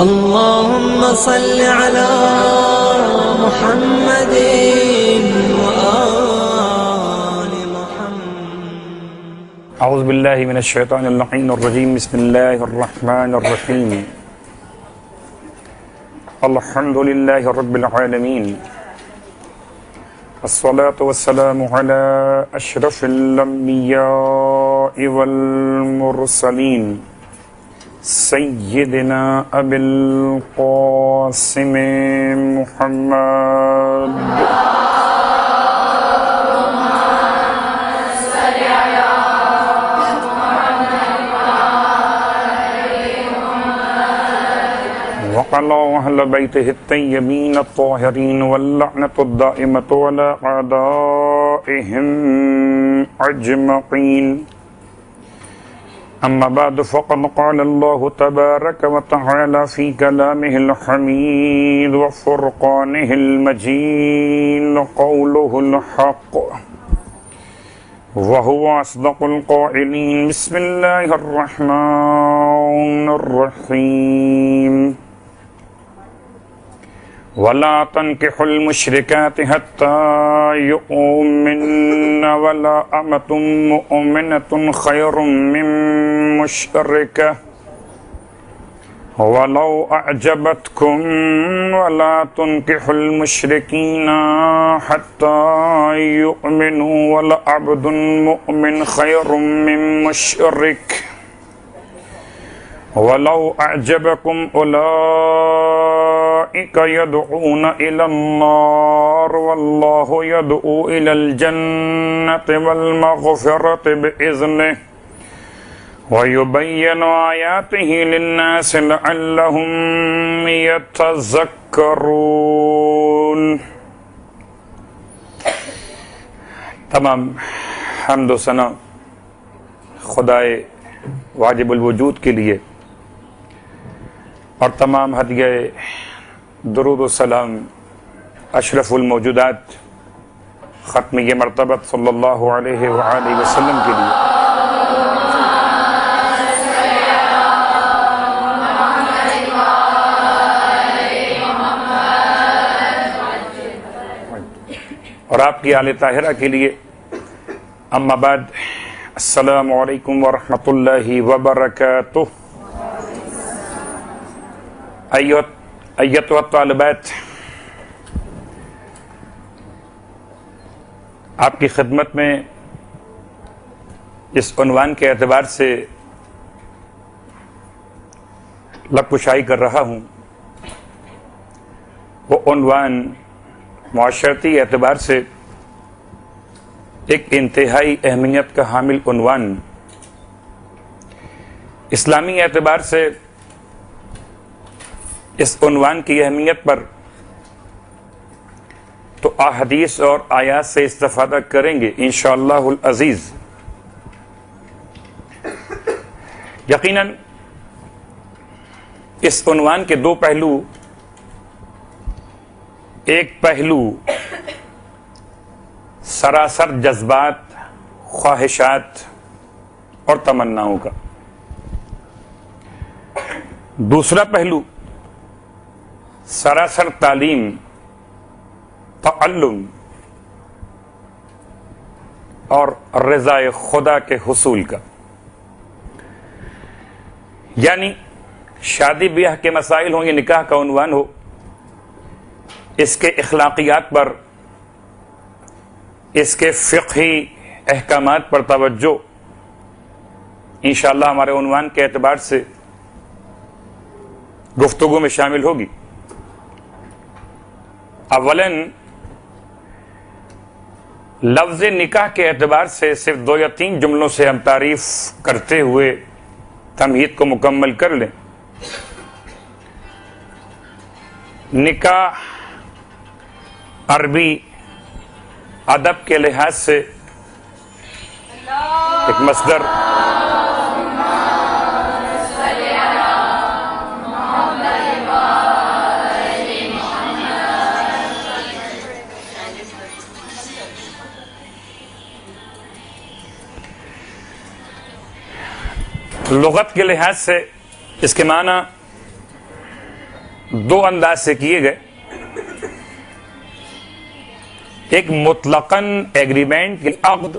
اللهم صل على محمد وآل محمد. اعوذ باللہ من الشیطان اللعین الرجیم. بسم اللہ الرحمن الرحیم. الحمد للہ رب العالمین، الصلاة والسلام علی اشرف الانبیاء والمرسلین سیدنا ابی القاسم محمد وعلى أهل بيته الطيبين الطاهرين واللعنة الدائمة على أعدائهم أجمعين. أما بعد، فقد قال الله تبارك وتعالى في كلامه الحميد وفرقانه المجيد قوله الحق وهو أصدق القائلين. بسم الله الرحمن الرحيم. ولا تنكحوا المشركات حتى يؤمن ولا أمة مؤمنة خير من مشركة ولو أعجبتكم. ولا تنكحوا المشركين حتى يؤمنوا ولا عبد مؤمن خير من مشرك ولو أعجبكم. أولئك يدعون إلى النار والله يدعو إلى الجنة والمغفرة بإذنه ويبين آياته للناس لعلهم يتذكرون. تمام حمد و ثنا خدائے واجب الوجود کے لیے اور تمام ہدیہ درود و سلام اشرف الموجودات ختمی مرتبت صلی اللہ علیہ وآلہ وسلم کے لیے. اور آپ کی آل طاہرہ کے لیے. اما بعد، السلام علیکم ورحمۃ اللہ وبرکاتہ. ایتها الطالبات، آپ کی خدمت میں اس عنوان کے اعتبار سے لب کشائی کر رہا ہوں. وہ عنوان معاشرتی اعتبار سے ایک انتہائی اہمیت کا حامل عنوان، اسلامی اعتبار سے اس عنوان کی اہمیت پر تو احادیث اور آیات سے استفادہ کریں گے انشاءاللہ العزیز. یقیناً اس عنوان کے دو پہلو، ایک پہلو سراسر جذبات، خواہشات اور تمناؤں کا، دوسرا پہلو سراسر تعلیم، تعلم اور رضا خدا کے حصول کا. یعنی شادی بیاہ کے مسائل ہوں یا نکاح کا عنوان ہو، اس کے اخلاقیات پر، اس کے فقہی احکامات پر توجہ انشاءاللہ ہمارے عنوان کے اعتبار سے گفتگو میں شامل ہوگی. اولاً لفظ نکاح کے اعتبار سے صرف 2 یا 3 جملوں سے ہم تعریف کرتے ہوئے تمہید کو مکمل کر لیں. نکاح عربی ادب کے لحاظ سے ایک مصدر لغت کے لحاظ سے اس کے معنی دو انداز سے کیے گئے. ایک مطلقاً ایگریمنٹ کی عقد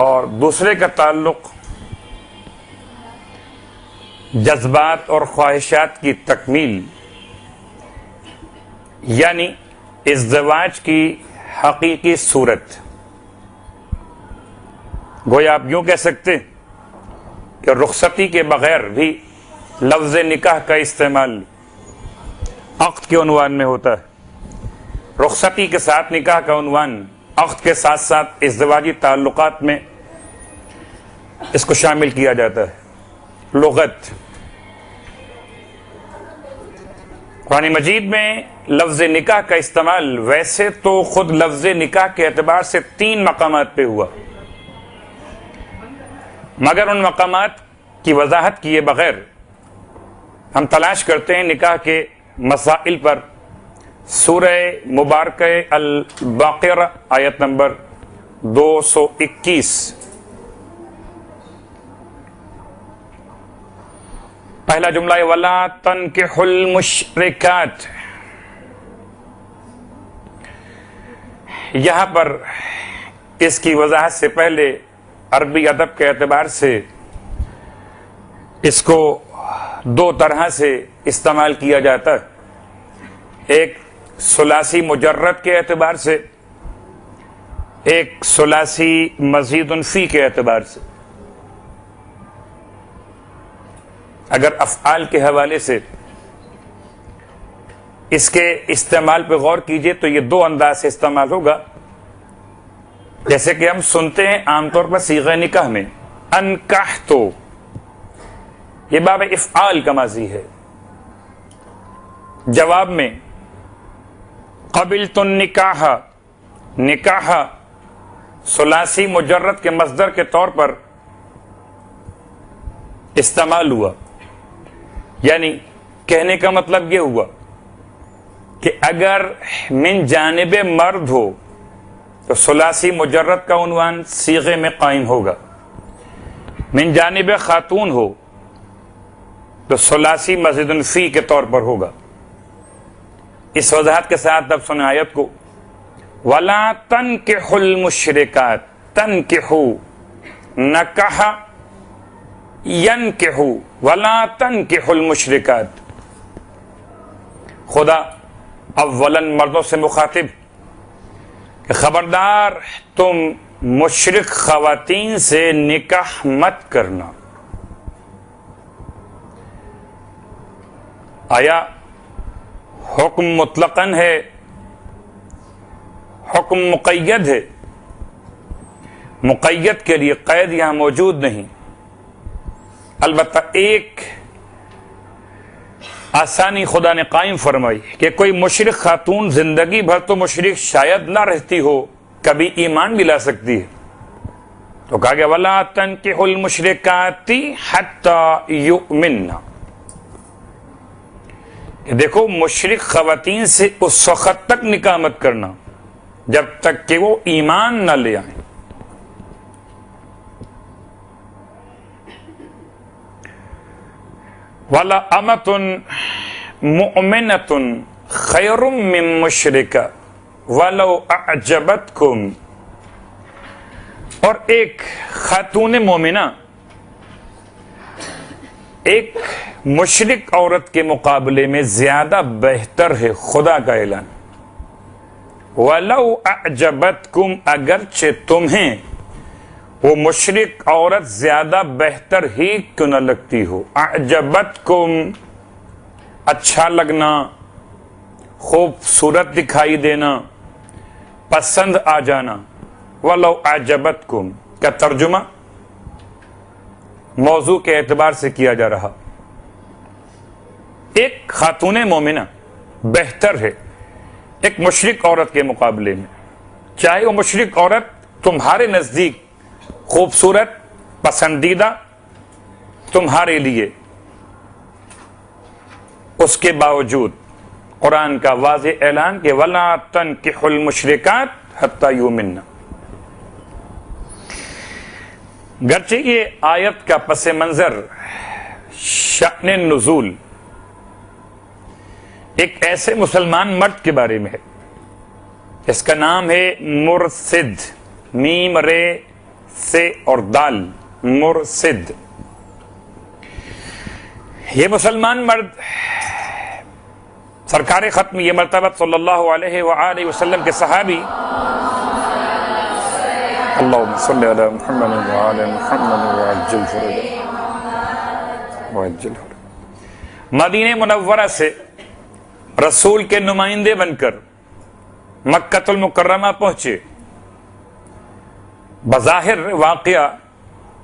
اور دوسرے کا تعلق جذبات اور خواہشات کی تکمیل، یعنی ازدواج کی حقیقی صورت. گویا آپ یوں کہہ سکتے کہ رخصتی کے بغیر بھی لفظ نکاح کا استعمال عقد کے عنوان میں ہوتا ہے. رخصتی کے ساتھ نکاح کا عنوان عقد کے ساتھ ساتھ ازدواجی تعلقات میں اس کو شامل کیا جاتا ہے. لغت قرآن مجید میں لفظ نکاح کا استعمال ویسے تو خود لفظ نکاح کے اعتبار سے 3 مقامات پہ ہوا، مگر ان مقامات کی وضاحت کیے بغیر ہم تلاش کرتے ہیں نکاح کے مسائل پر سورہ مبارکہ البقرہ آیت نمبر 221. پہلا جملہ ہے وَلَا تَنْكِحُوا الْمُشْرِكَاتِ. یہاں پر اس کی وضاحت سے پہلے عربی ادب کے اعتبار سے اس کو 2 طرح سے استعمال کیا جاتا ہے. ایک ثلاثی مجرد کے اعتبار سے، ایک ثلاثی مزید فی کے اعتبار سے. اگر افعال کے حوالے سے اس کے استعمال پہ غور کیجئے تو یہ 2 انداز سے استعمال ہوگا. جیسے کہ ہم سنتے ہیں عام طور پر صیغہ نکاح میں انکحتو، یہ باب افعال کا ماضی ہے. جواب میں قبلت النکاح، نکاح ثلاثی مجرد کے مصدر کے طور پر استعمال ہوا. یعنی کہنے کا مطلب یہ ہوا کہ اگر من جانب مرد ہو تو ثلاثی مجرد کا عنوان صیغے میں قائم ہوگا، من جانب خاتون ہو تو ثلاثی مزید فی کے طور پر ہوگا. اس وضاحت کے ساتھ اب سنیں آیت کو. وَلَا تَنْكِحُوا الْمُشْرِكَاتِ، تَنْكِحُوا نکاح يَنْكِحُوا وَلَا تَنْكِحُوا الْمُشْرِكَاتِ. خدا اولاً مردوں سے مخاطب کہ خبردار تم مشرک خواتین سے نکاح مت کرنا. آیا حکم مطلقاً ہے، حکم مقید ہے؟ مقید کے لیے قید یہاں موجود نہیں. البتہ ایک آسانی خدا نے قائم فرمائی کہ کوئی مشرک خاتون زندگی بھر تو مشرک شاید نہ رہتی ہو، کبھی ایمان بھی لا سکتی ہے. تو کہا گیا وَلَا تَنْكِحُوا الْمُشْرِكَاتِ حَتَّى يُؤْمِنَّ. دیکھو مشرک خواتین سے اس وقت تک نکاح مت کرنا جب تک کہ وہ ایمان نہ لے آئیں. وَلَا أَمَةٌ مُؤْمِنَةٌ خَيْرٌ مِّن مُشْرِكَةٍ وَلَوْ أَعْجَبَتْكُمْ. اور ایک خاتون مومنہ ایک مشرک عورت کے مقابلے میں زیادہ بہتر ہے. خدا کا اعلان وَلَوْ أَعْجَبَتْكُمْ، اگرچہ تمہیں وہ مشرک عورت زیادہ بہتر ہی کیوں نہ لگتی ہو. اعجبتکم، اچھا لگنا، خوبصورت دکھائی دینا، پسند آ جانا. وَلَوْ أَعْجَبَتْكُمْ کا ترجمہ موضوع کے اعتبار سے کیا جا رہا. ایک خاتون مومنہ بہتر ہے ایک مشرک عورت کے مقابلے میں، چاہے وہ مشرک عورت تمہارے نزدیک خوبصورت، پسندیدہ تمہارے لیے، اس کے باوجود قرآن کا واضح اعلان کہ وَلَا تَنْكِحُوا الْمُشْرِكَاتِ حَتَّى يُؤْمِنَّ. گرچہ یہ آیت کا پس منظر شأن نزول ایک ایسے مسلمان مرد کے بارے میں ہے، اس کا نام ہے مرصد، میم رے سے اور دال، مرصد۔ یہ مسلمان مرد سرکار ختم یہ مرتبہ صلی اللہ علیہ وآلہ وسلم کے صحابی، اللہم صلی علی محمد وعلی محمد وعجل فرجہ، مدینہ منورہ سے رسول کے نمائندے بن کر مکہ المکرمہ پہنچے۔ بظاہر واقعہ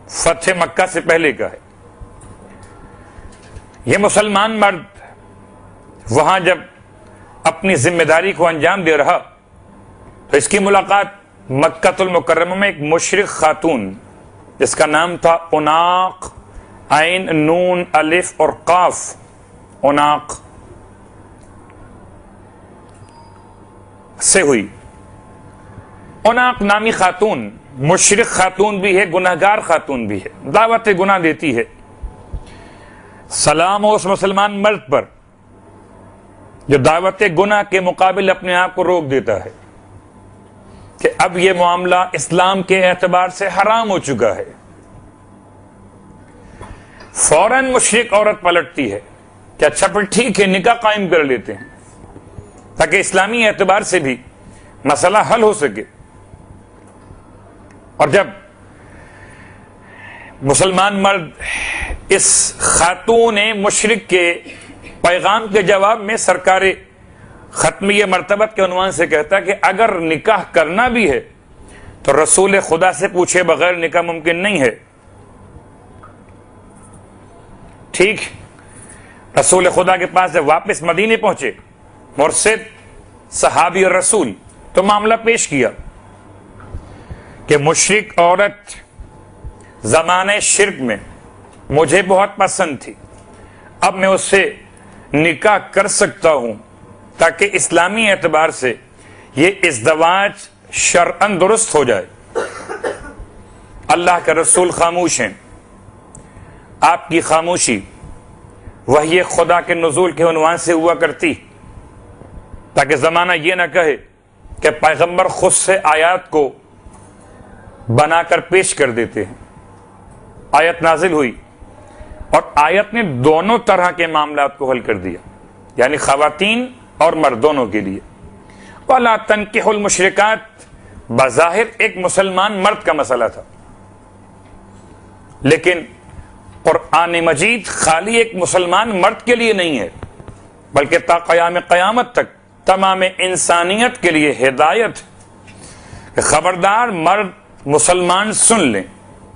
فتح مکہ سے پہلے کا ہے۔ یہ مسلمان مرد وہاں جب اپنی ذمہ داری کو انجام دے رہا تو اس کی ملاقات مکہ المکرمہ میں ایک مشرق خاتون جس کا نام تھا عناق، عین نون الف اور قاف، عناق سے ہوئی۔ عناق نامی خاتون مشرق خاتون بھی ہے، گناہگار خاتون بھی ہے، دعوت گناہ دیتی ہے۔ سلام ہو اس مسلمان مرد پر جو دعوت گناہ کے مقابل اپنے آپ کو روک دیتا ہے کہ اب یہ معاملہ اسلام کے اعتبار سے حرام ہو چکا ہے۔ فوراً مشرق عورت پلٹتی ہے کہ اچھا پھر ٹھیک ہے، نکاح قائم کر لیتے ہیں تاکہ اسلامی اعتبار سے بھی مسئلہ حل ہو سکے۔ اور جب مسلمان مرد اس خاتون مشرق کے پیغام کے جواب میں سرکار ختمیہ مرتبت کے عنوان سے کہتا کہ اگر نکاح کرنا بھی ہے تو رسول خدا سے پوچھے بغیر نکاح ممکن نہیں ہے۔ ٹھیک، رسول خدا کے پاس جب واپس مدینے پہنچے مرشد صحابی اور رسول تو معاملہ پیش کیا کہ مشرق عورت زمانے شرک میں مجھے بہت پسند تھی، اب میں اس سے نکاح کر سکتا ہوں تاکہ اسلامی اعتبار سے یہ ازدواج شرعاً درست ہو جائے۔ اللہ کے رسول خاموش ہیں۔ آپ کی خاموشی وحی خدا کے نزول کے عنوان سے ہوا کرتی تاکہ زمانہ یہ نہ کہے کہ پیغمبر خود سے آیات کو بنا کر پیش کر دیتے ہیں۔ آیت نازل ہوئی اور آیت نے دونوں طرح کے معاملات کو حل کر دیا، یعنی خواتین اور مرد دونوں کے لیے۔ وَلَا تَنْكِحُوا الْمُشْرِكَاتِ بظاہر ایک مسلمان مرد کا مسئلہ تھا، لیکن قرآن مجید خالی ایک مسلمان مرد کے لیے نہیں ہے بلکہ تا قیام قیامت تک تمام انسانیت کے لیے ہدایت کہ خبردار مرد مسلمان سن لیں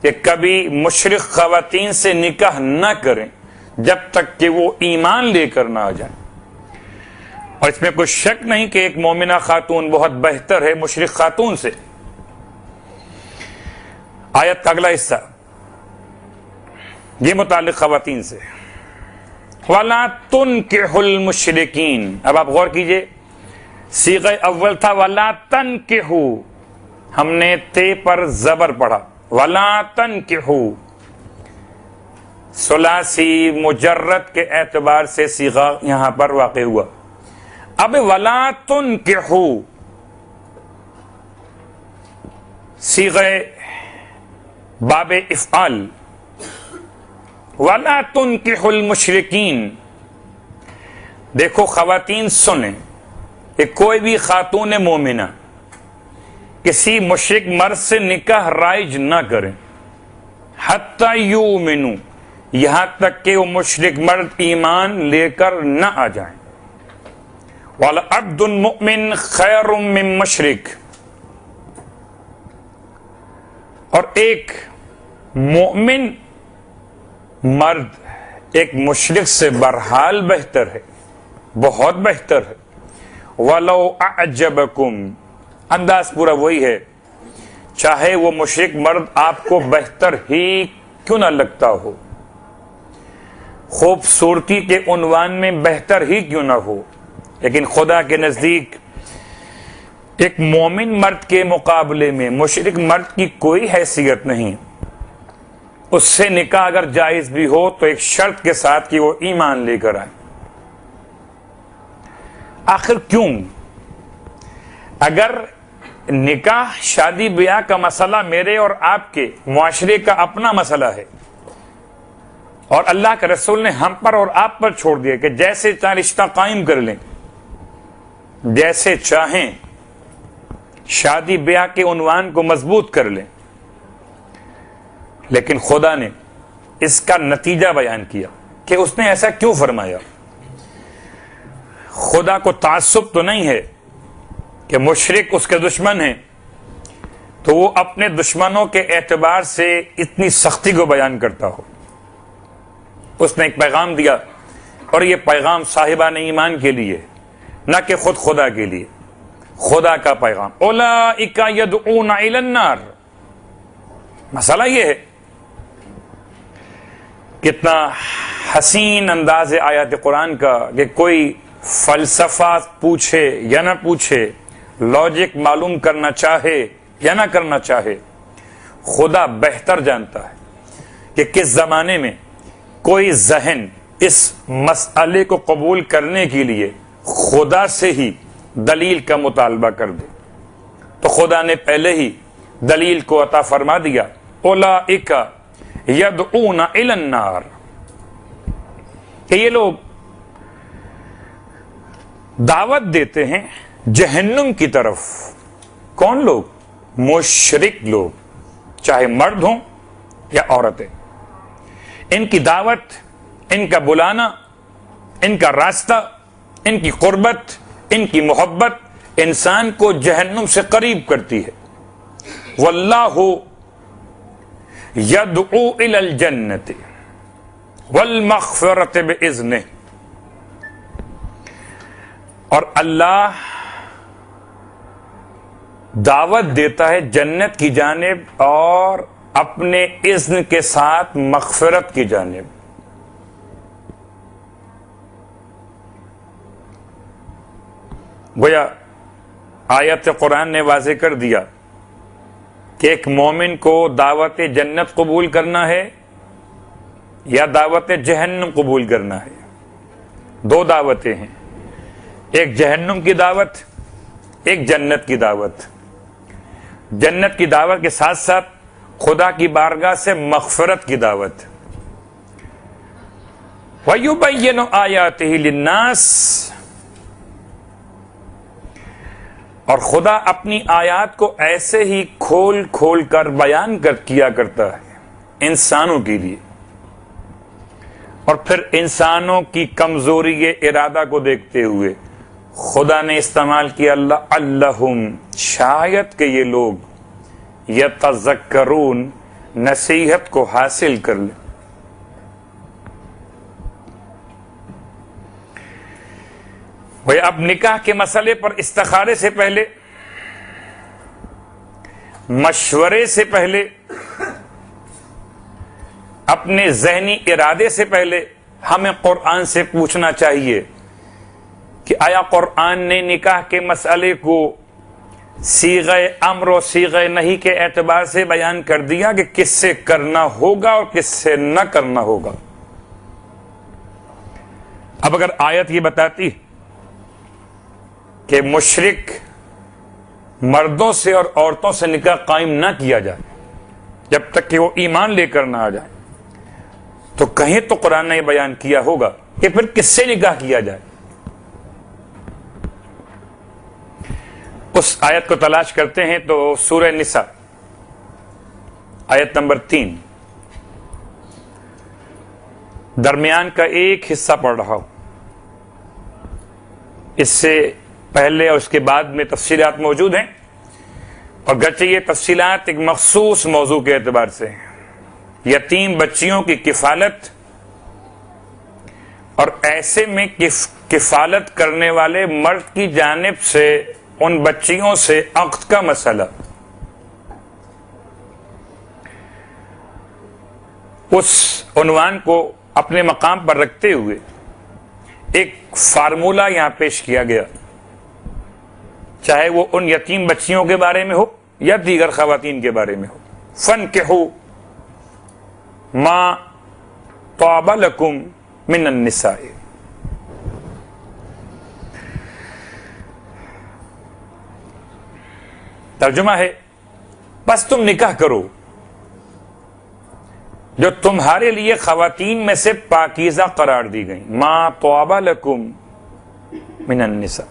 کہ کبھی مشرق خواتین سے نکاح نہ کریں جب تک کہ وہ ایمان لے کر نہ آ جائیں۔ اور اس میں کوئی شک نہیں کہ ایک مومنہ خاتون بہت بہتر ہے مشرق خاتون سے۔ آیت کا اگلا حصہ یہ متعلق خواتین سے، وَلَا تُنْكِحُوا الْمُشْرِكِينَ۔ اب آپ غور کیجئے، صیغہ اول تھا وَلَا تَنْكِحُوا، ہم نے تے پر زبر پڑھا، وَلَا تَنْكِحُوا، ثلاثی مجرد کے اعتبار سے صیغہ یہاں پر واقع ہوا۔ اب وَلَا تُنْكِحُوا صیغہ باب افعال، وَلَا تُنْكِحُوا الْمُشْرِكِينَ۔ دیکھو خواتین سنیں کہ کوئی بھی خاتون مومنہ کسی مشرک مرد سے نکاح رائج نہ کریں حتی یؤمنوا، یہاں تک کہ وہ مشرک مرد ایمان لے کر نہ آ جائیں۔ وَلَعَبْدٌ مُؤْمِنٌ خَيْرٌ مِّن مُشْرِكٍ، اور ایک مومن مرد ایک مشرک سے برحال بہتر ہے، بہت بہتر ہے۔ وَلَوْ أَعْجَبَكُمْ، انداز پورا وہی ہے، چاہے وہ مشرک مرد آپ کو بہتر ہی کیوں نہ لگتا ہو، خوبصورتی کے عنوان میں بہتر ہی کیوں نہ ہو، لیکن خدا کے نزدیک ایک مومن مرد کے مقابلے میں مشرک مرد کی کوئی حیثیت نہیں۔ اس سے نکاح اگر جائز بھی ہو تو ایک شرط کے ساتھ کہ وہ ایمان لے کر آئے۔ آخر کیوں؟ اگر نکاح شادی بیاہ کا مسئلہ میرے اور آپ کے معاشرے کا اپنا مسئلہ ہے اور اللہ کے رسول نے ہم پر اور آپ پر چھوڑ دیا کہ جیسے چاہیں رشتہ قائم کر لیں، جیسے چاہیں شادی بیاہ کے عنوان کو مضبوط کر لیں، لیکن خدا نے اس کا نتیجہ بیان کیا کہ اس نے ایسا کیوں فرمایا۔ خدا کو تعصب تو نہیں ہے کہ مشرک اس کے دشمن ہیں تو وہ اپنے دشمنوں کے اعتبار سے اتنی سختی کو بیان کرتا ہو۔ اس نے ایک پیغام دیا اور یہ پیغام صاحبان ایمان کے لیے، نہ کہ خود خدا کے لیے، خدا کا پیغام۔ اولئک یدعون الی النار، مسئلہ یہ ہے۔ کتنا حسین انداز ہے آیات قرآن کا کہ کوئی فلسفہ پوچھے یا نہ پوچھے، لاجک معلوم کرنا چاہے یا نہ کرنا چاہے، خدا بہتر جانتا ہے کہ کس زمانے میں کوئی ذہن اس مسئلے کو قبول کرنے کے لیے خدا سے ہی دلیل کا مطالبہ کر دے، تو خدا نے پہلے ہی دلیل کو عطا فرما دیا۔ اولئک یدعون الی النار، کہ یہ لوگ دعوت دیتے ہیں جہنم کی طرف۔ کون لوگ؟ مشرک لوگ، چاہے مرد ہوں یا عورتیں۔ ان کی دعوت، ان کا بلانا، ان کا راستہ، ان کی قربت، ان کی محبت انسان کو جہنم سے قریب کرتی ہے۔ واللہ یدعو الی الجنۃ والمغفرۃ باذنہ، اور اللہ دعوت دیتا ہے جنت کی جانب اور اپنے اذن کے ساتھ مغفرت کی جانب۔ گویا آیت قرآن نے واضح کر دیا کہ ایک مومن کو دعوت جنت قبول کرنا ہے یا دعوت جہنم قبول کرنا ہے۔ دو دعوتیں ہیں، ایک جہنم کی دعوت، ایک جنت کی دعوت۔ جنت کی دعوت کے ساتھ ساتھ خدا کی بارگاہ سے مغفرت کی دعوت۔ وَيُبَيِّنُ آيَاتِهِ لِلنَّاسِ، اور خدا اپنی آیات کو ایسے ہی کھول کھول کر بیان کیا کرتا ہے انسانوں کے لیے، اور پھر انسانوں کی کمزوری ارادہ کو دیکھتے ہوئے خدا نے استعمال کیا لعلہم، شاید کہ یہ لوگ یتذکرون، نصیحت کو حاصل کر لیں۔ بھئی اب نکاح کے مسئلے پر استخارے سے پہلے، مشورے سے پہلے، اپنے ذہنی ارادے سے پہلے ہمیں قرآن سے پوچھنا چاہیے کہ آیا قرآن نے نکاح کے مسئلے کو صیغہ امر و صیغہ نہی کے اعتبار سے بیان کر دیا کہ کس سے کرنا ہوگا اور کس سے نہ کرنا ہوگا؟ اب اگر آیت یہ بتاتی کہ مشرک مردوں سے اور عورتوں سے نکاح قائم نہ کیا جائے جب تک کہ وہ ایمان لے کر نہ آ جائے، تو کہیں تو قرآن نے یہ بیان کیا ہوگا کہ پھر کس سے نکاح کیا جائے۔ اس آیت کو تلاش کرتے ہیں تو سورہ نساء آیت نمبر 3 درمیان کا ایک حصہ پڑھ رہا ہوں۔ اس سے پہلے اور اس کے بعد میں تفصیلات موجود ہیں، اور گرچہ یہ تفصیلات ایک مخصوص موضوع کے اعتبار سے ہیں، یتیم بچیوں کی کفالت اور ایسے میں کفالت کرنے والے مرد کی جانب سے ان بچیوں سے عقد کا مسئلہ، اس عنوان کو اپنے مقام پر رکھتے ہوئے ایک فارمولہ یہاں پیش کیا گیا، چاہے وہ ان یتیم بچیوں کے بارے میں ہو یا دیگر خواتین کے بارے میں ہو۔ فَانْكِحُوا مَا طَابَ لَكُم مِّنَ النِّسَاءِ، ترجمہ ہے بس تم نکاح کرو جو تمہارے لیے خواتین میں سے پاکیزہ قرار دی گئیں، ما طاب لکم من النساء.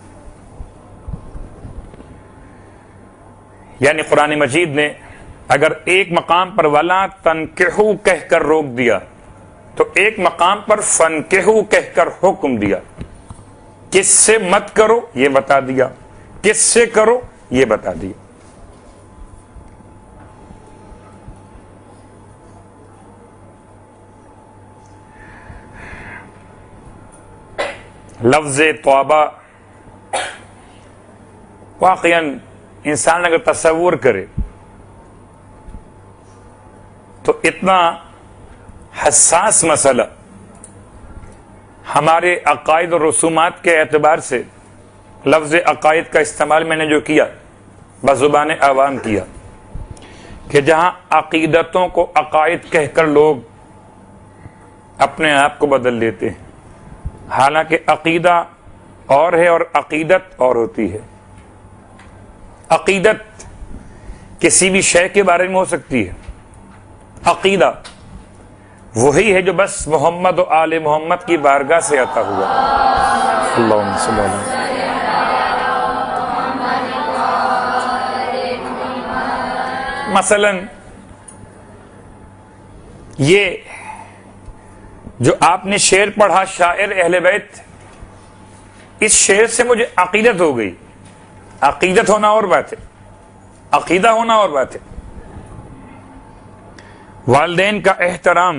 یعنی قرآن مجید نے اگر ایک مقام پر ولا تنکحو کہہ کر روک دیا تو ایک مقام پر فنکحو کہہ کر حکم دیا. کس سے مت کرو یہ بتا دیا، کس سے کرو یہ بتا دیا. لفظ توبہ واقعاً انسان اگر تصور کرے تو اتنا حساس مسئلہ ہمارے عقائد اور رسومات کے اعتبار سے لفظ عقائد کا استعمال میں نے جو کیا بزبان عوام کیا کہ جہاں عقیدتوں کو عقائد کہہ کر لوگ اپنے آپ کو بدل لیتے ہیں، حالانکہ عقیدہ اور ہے اور عقیدت اور ہوتی ہے. عقیدت کسی بھی شے کے بارے میں ہو سکتی ہے، عقیدہ وہی ہے جو بس محمد و آل محمد کی بارگاہ سے عطا ہوا. اللہم صلی اللہ علیہ وسلم. مثلا یہ جو آپ نے شعر پڑھا شاعر اہل بیت، اس شعر سے مجھے عقیدت ہو گئی. عقیدت ہونا اور بات ہے، عقیدہ ہونا اور بات ہے. والدین کا احترام،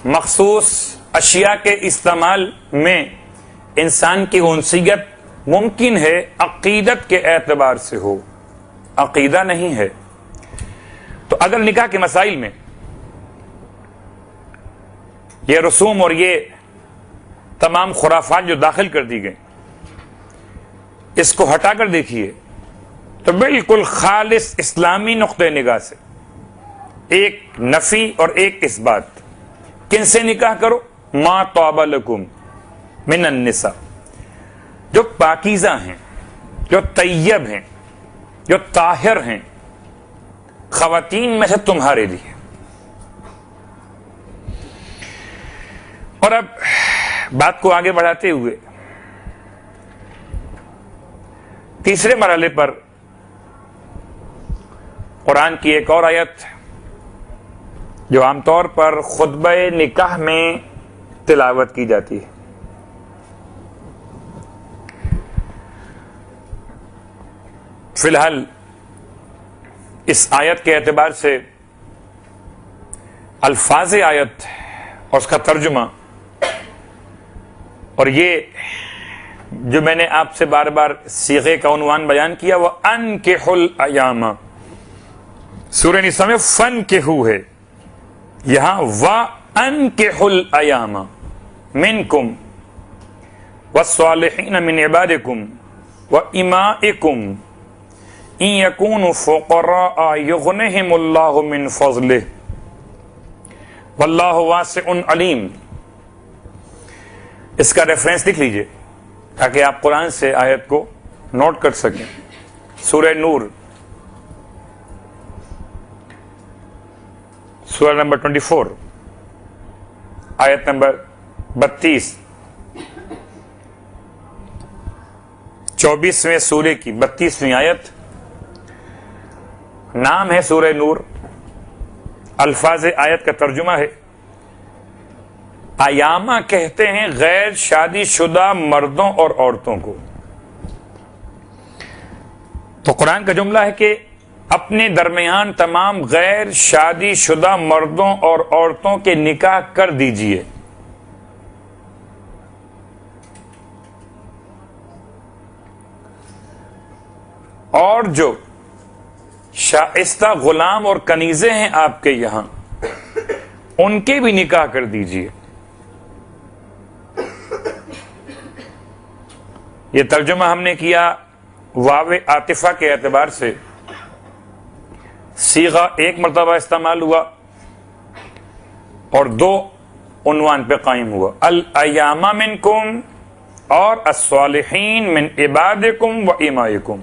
مخصوص اشیاء کے استعمال میں انسان کی انسیت ممکن ہے عقیدت کے اعتبار سے ہو، عقیدہ نہیں ہے. تو اگر نکاح کے مسائل میں یہ رسوم اور یہ تمام خرافات جو داخل کر دی گئیں اس کو ہٹا کر دیکھیے تو بالکل خالص اسلامی نقطہ نگاہ سے ایک نفی اور ایک اس بات. کن سے نکاح کرو؟ ما طاب لکم من النساء، جو پاکیزہ ہیں، جو طیب ہیں، جو طاہر ہیں، خواتین میں سے تمہارے لیے. اور اب بات کو آگے بڑھاتے ہوئے تیسرے مرحلے پر قرآن کی ایک اور آیت جو عام طور پر خطبہ نکاح میں تلاوت کی جاتی ہے. فی الحال اس آیت کے اعتبار سے الفاظ آیت اور اس کا ترجمہ اور یہ جو میں نے آپ سے بار بار صیغے کا عنوان بیان کیا وہ انکحوا الایام، سورہ نساء میں فنکحوا ہے، یہاں وانکحوا الایام منکم والصالحین من عبادکم وامائکم ان یکونوا فقراء یغنہم اللہ من فضلہ واللہ واسع علیم. اس کا ریفرنس لکھ لیجئے تاکہ آپ قرآن سے آیت کو نوٹ کر سکیں. سورہ نور سورہ نمبر 24 آیت نمبر 32، 24ویں سورے کی 32ویں آیت. نام ہے سورہ نور، الفاظ آیت کا ترجمہ ہے ایامہ کہتے ہیں غیر شادی شدہ مردوں اور عورتوں کو. تو قرآن کا جملہ ہے کہ اپنے درمیان تمام غیر شادی شدہ مردوں اور عورتوں کے نکاح کر دیجئے. اور جو شائستہ غلام اور کنیزیں ہیں آپ کے یہاں ان کے بھی نکاح کر دیجئے. یہ ترجمہ ہم نے کیا واو عاطفہ کے اعتبار سے. صیغہ ایک مرتبہ استعمال ہوا اور دو عنوان پہ قائم ہوا، الایام منکم اور الصالحین من عبادکم و امائکم.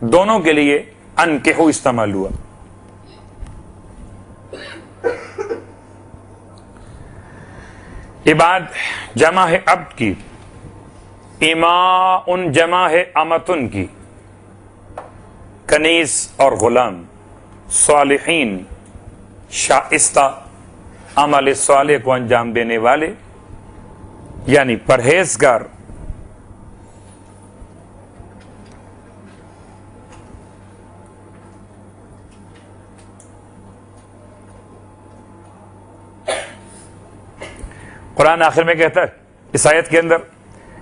دونوں کے لیے انکحو استعمال ہوا. عباد جمع ہے عبد کی، اماء جمع ہے امتن کی، کنیز اور غلام، صالحین شائستہ عمل صالح کو انجام دینے والے یعنی پرہیزگار. قرآن آخر میں کہتا ہے اس آیت کے اندر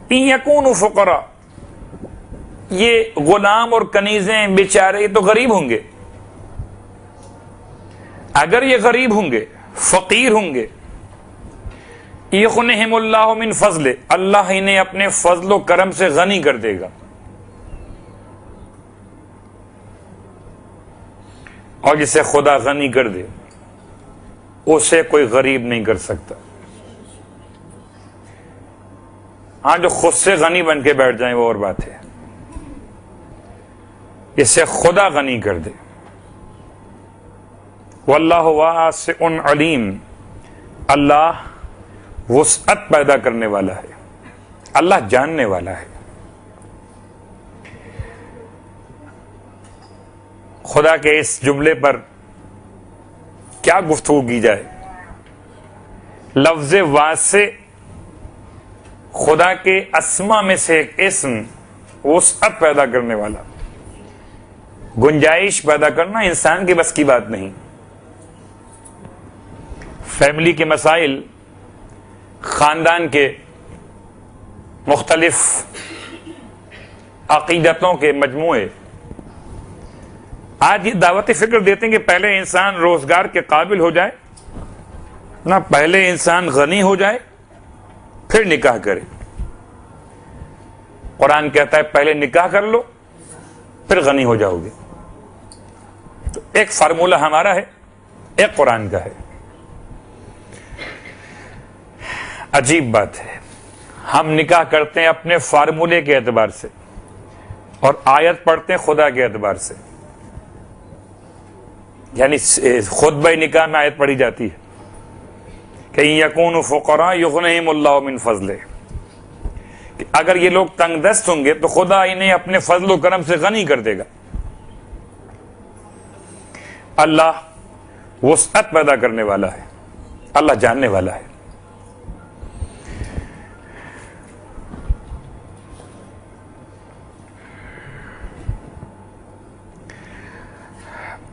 ان یکونوا فقراء، یہ غلام اور کنیزیں بیچارے یہ تو غریب ہوں گے. اگر یہ غریب ہوں گے، فقیر ہوں گے، یغنہم اللہ من فضل، اللہ انہیں اپنے فضل و کرم سے غنی کر دے گا. اور جسے خدا غنی کر دے اسے کوئی غریب نہیں کر سکتا. ہاں جو خود سے غنی بن کے بیٹھ جائیں وہ اور بات ہے، اسے خدا غنی کر دے. واللہ واسع علیم، اللہ وسعت پیدا کرنے والا ہے، اللہ جاننے والا ہے. خدا کے اس جملے پر کیا گفتگو کی جائے. لفظ واسع خدا کے اسما میں سے ایک اسم، وسعت پیدا کرنے والا. گنجائش پیدا کرنا انسان کی بس کی بات نہیں. فیملی کے مسائل، خاندان کے مختلف عقیدتوں کے مجموعے آج یہ دعوت فکر دیتے ہیں کہ پہلے انسان روزگار کے قابل ہو جائے نہ، پہلے انسان غنی ہو جائے پھر نکاح کرے. قرآن کہتا ہے پہلے نکاح کر لو پھر غنی ہو جاؤ گے. تو ایک فارمولہ ہمارا ہے، ایک قرآن کا ہے. عجیب بات ہے، ہم نکاح کرتے ہیں اپنے فارمولے کے اعتبار سے اور آیت پڑھتے ہیں خدا کے اعتبار سے. یعنی خطبہ نکاح میں آیت پڑھی جاتی ہے کہ یکونوا فقراء یغنہم اللہ من فضلہ، کہ اگر یہ لوگ تنگ دست ہوں گے تو خدا انہیں اپنے فضل و کرم سے غنی کر دے گا. اللہ وسعت پیدا کرنے والا ہے، اللہ جاننے والا ہے.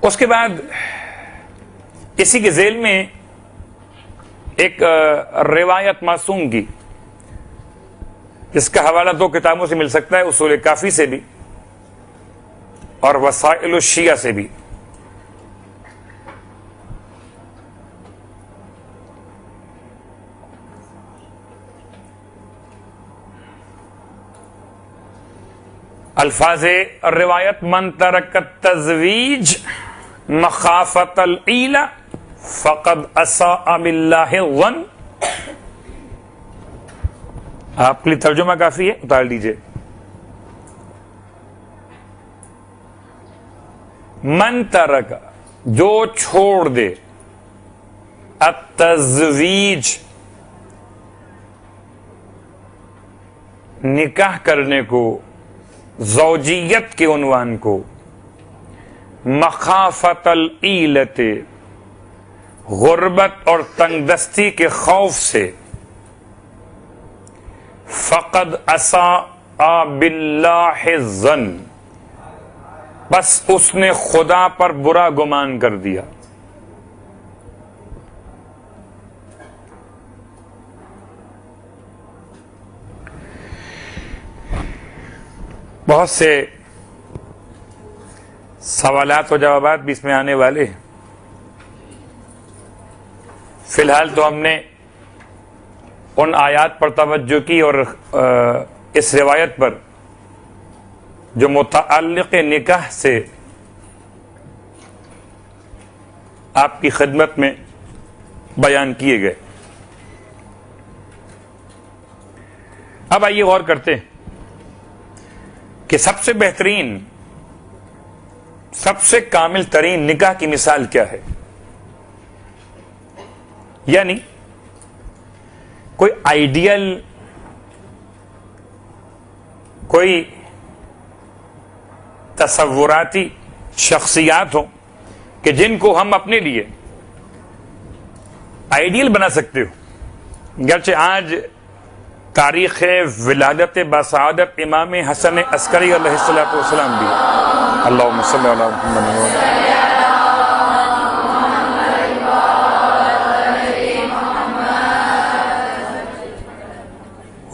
اس کے بعد اسی کے ذیل میں ایک روایت معصوم کی، جس کا حوالہ دو کتابوں سے مل سکتا ہے، اصول کافی سے بھی اور وسائل الشیعہ سے بھی. الفاظ روایت من ترک التزویج مخافت العیلہ فقد اساء باللہ الظن. آپ کے لیے ترجمہ کافی ہے، اتار لیجئے. من ترک، جو چھوڑ دے، التزویج، نکاح کرنے کو، زوجیت کے عنوان کو، مخافت العیلت، غربت اور تنگ دستی کے خوف سے، فقد اساء باللہ الظن، بس اس نے خدا پر برا گمان کر دیا. بہت سے سوالات و جوابات بھی اس میں آنے والے ہیں. فی الحال تو ہم نے ان آیات پر توجہ کی اور اس روایت پر جو متعلق نکاح سے آپ کی خدمت میں بیان کیے گئے. اب آئیے غور کرتے ہیں کہ سب سے بہترین سب سے کامل ترین نکاح کی مثال کیا ہے؟ یعنی کوئی آئیڈیل، کوئی تصوراتی شخصیات ہوں کہ جن کو ہم اپنے لیے آئیڈیل بنا سکتے ہو. گرچہ آج تاریخ ولادت باسعادت امام حسن عسکری علیہ الصلوۃ والسلام بھی ہے. اللہم صلی علی محمد.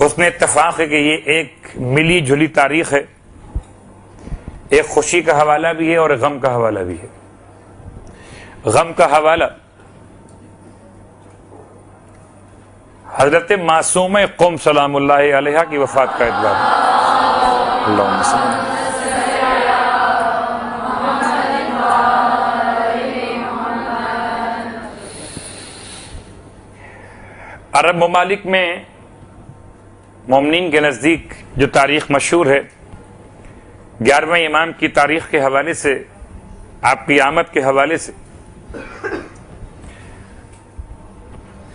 حسن اتفاق ہے کہ یہ ایک ملی جھلی تاریخ ہے، ایک خوشی کا حوالہ بھی ہے اور ایک غم کا حوالہ بھی ہے. غم کا حوالہ حضرت معصومہ قم سلام اللہ علیہا کی وفات کا اعتبار ہے. اللہم صلی اللہ علیہ وسلم. عرب ممالک میں مومنین کے نزدیک جو تاریخ مشہور ہے 11ویں امام کی تاریخ کے حوالے سے، آپ کی آمد کے حوالے سے،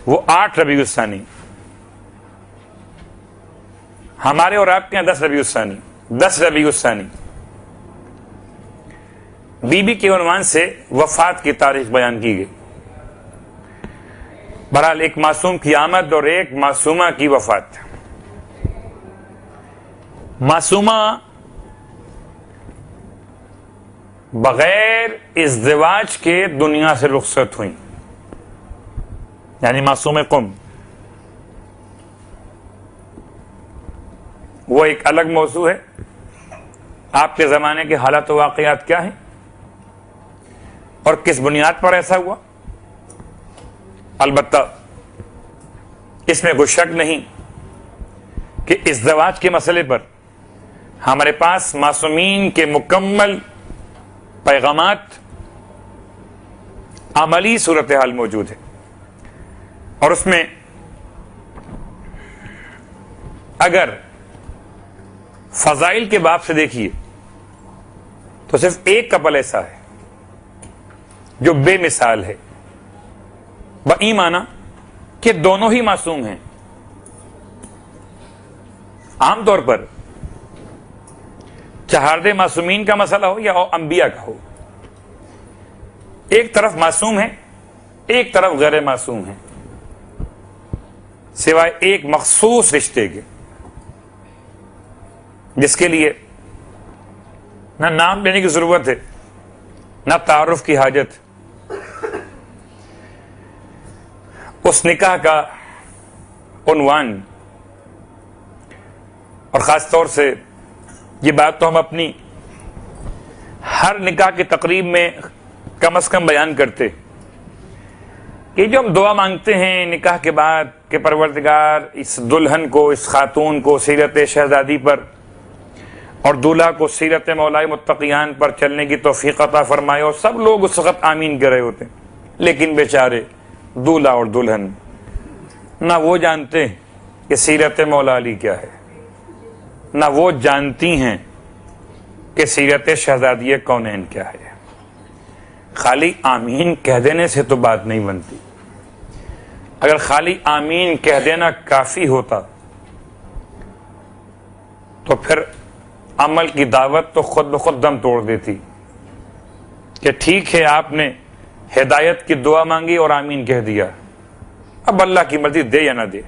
وہ 8 ربیع الثانی. ہمارے اور آپ کے یہاں 10 ربیع الثانی. 10 ربیع الثانی بی بی کے عنوان سے وفات کی تاریخ بیان کی گئی. بہرحال ایک معصوم کی آمد اور ایک معصومہ کی وفات. معصومہ بغیر ازدواج کے دنیا سے رخصت ہوئیں، یعنی معصوم قم. وہ ایک الگ موضوع ہے. آپ کے زمانے کے حالات و واقعات کیا ہیں اور کس بنیاد پر ایسا ہوا؟ البتہ اس میں کوئی شک نہیں کہ ازدواج کے مسئلے پر ہمارے پاس معصومین کے مکمل پیغامات، عملی صورتحال موجود ہے. اور اس میں اگر فضائل کے باب سے دیکھیے تو صرف ایک کپل ایسا ہے جو بے مثال ہے، بایمانہ کہ دونوں ہی معصوم ہیں. عام طور پر چہاردے معصومین کا مسئلہ ہو یا انبیاء کا ہو، ایک طرف معصوم ہے، ایک طرف غیر معصوم ہے، سوائے ایک مخصوص رشتے کے جس کے لیے نہ نام لینے کی ضرورت ہے نہ تعارف کی حاجت. اس نکاح کا عنوان، اور خاص طور سے یہ بات تو ہم اپنی ہر نکاح کی تقریب میں کم از کم بیان کرتے کہ جو ہم دعا مانگتے ہیں نکاح کے بعد کہ پروردگار اس دلہن کو، اس خاتون کو سیرت شہزادی پر اور دولہا کو سیرت مولائے متقیان پر چلنے کی توفیق عطا فرمائے، اور سب لوگ اس وقت آمین کر رہے ہوتے ہیں. لیکن بیچارے دولہا اور دلہن نہ وہ جانتے کہ سیرت مولا علی کیا ہے، نہ وہ جانتی ہیں کہ سیرت شہزادی کونین کیا ہے. خالی آمین کہہ دینے سے تو بات نہیں بنتی. اگر خالی آمین کہہ دینا کافی ہوتا تو پھر عمل کی دعوت تو خود بخود دم توڑ دیتی کہ ٹھیک ہے آپ نے ہدایت کی دعا مانگی اور آمین کہہ دیا، اب اللہ کی مرضی دے یا نہ دے.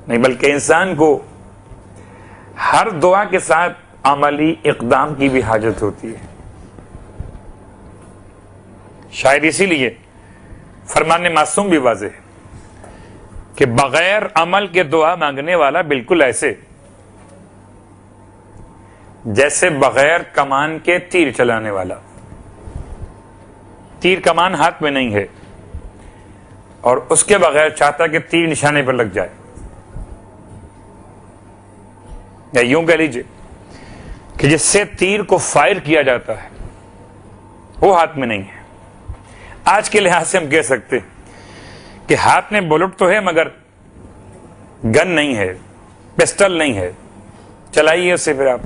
نہیں، بلکہ انسان کو ہر دعا کے ساتھ عملی اقدام کی بھی حاجت ہوتی ہے. شاید اسی لیے فرمان معصوم بھی واضح ہے کہ بغیر عمل کے دعا مانگنے والا بالکل ایسے جیسے بغیر کمان کے تیر چلانے والا. تیر کمان ہاتھ میں نہیں ہے اور اس کے بغیر چاہتا کہ تیر نشانے پر لگ جائے، یا یوں کہہ لیجیے کہ جس سے تیر کو فائر کیا جاتا ہے وہ ہاتھ میں نہیں ہے. آج کے لحاظ سے ہم کہہ سکتے کہ ہاتھ میں بلٹ تو ہے مگر گن نہیں ہے، پسٹل نہیں ہے. چلائیے اسے پھر آپ.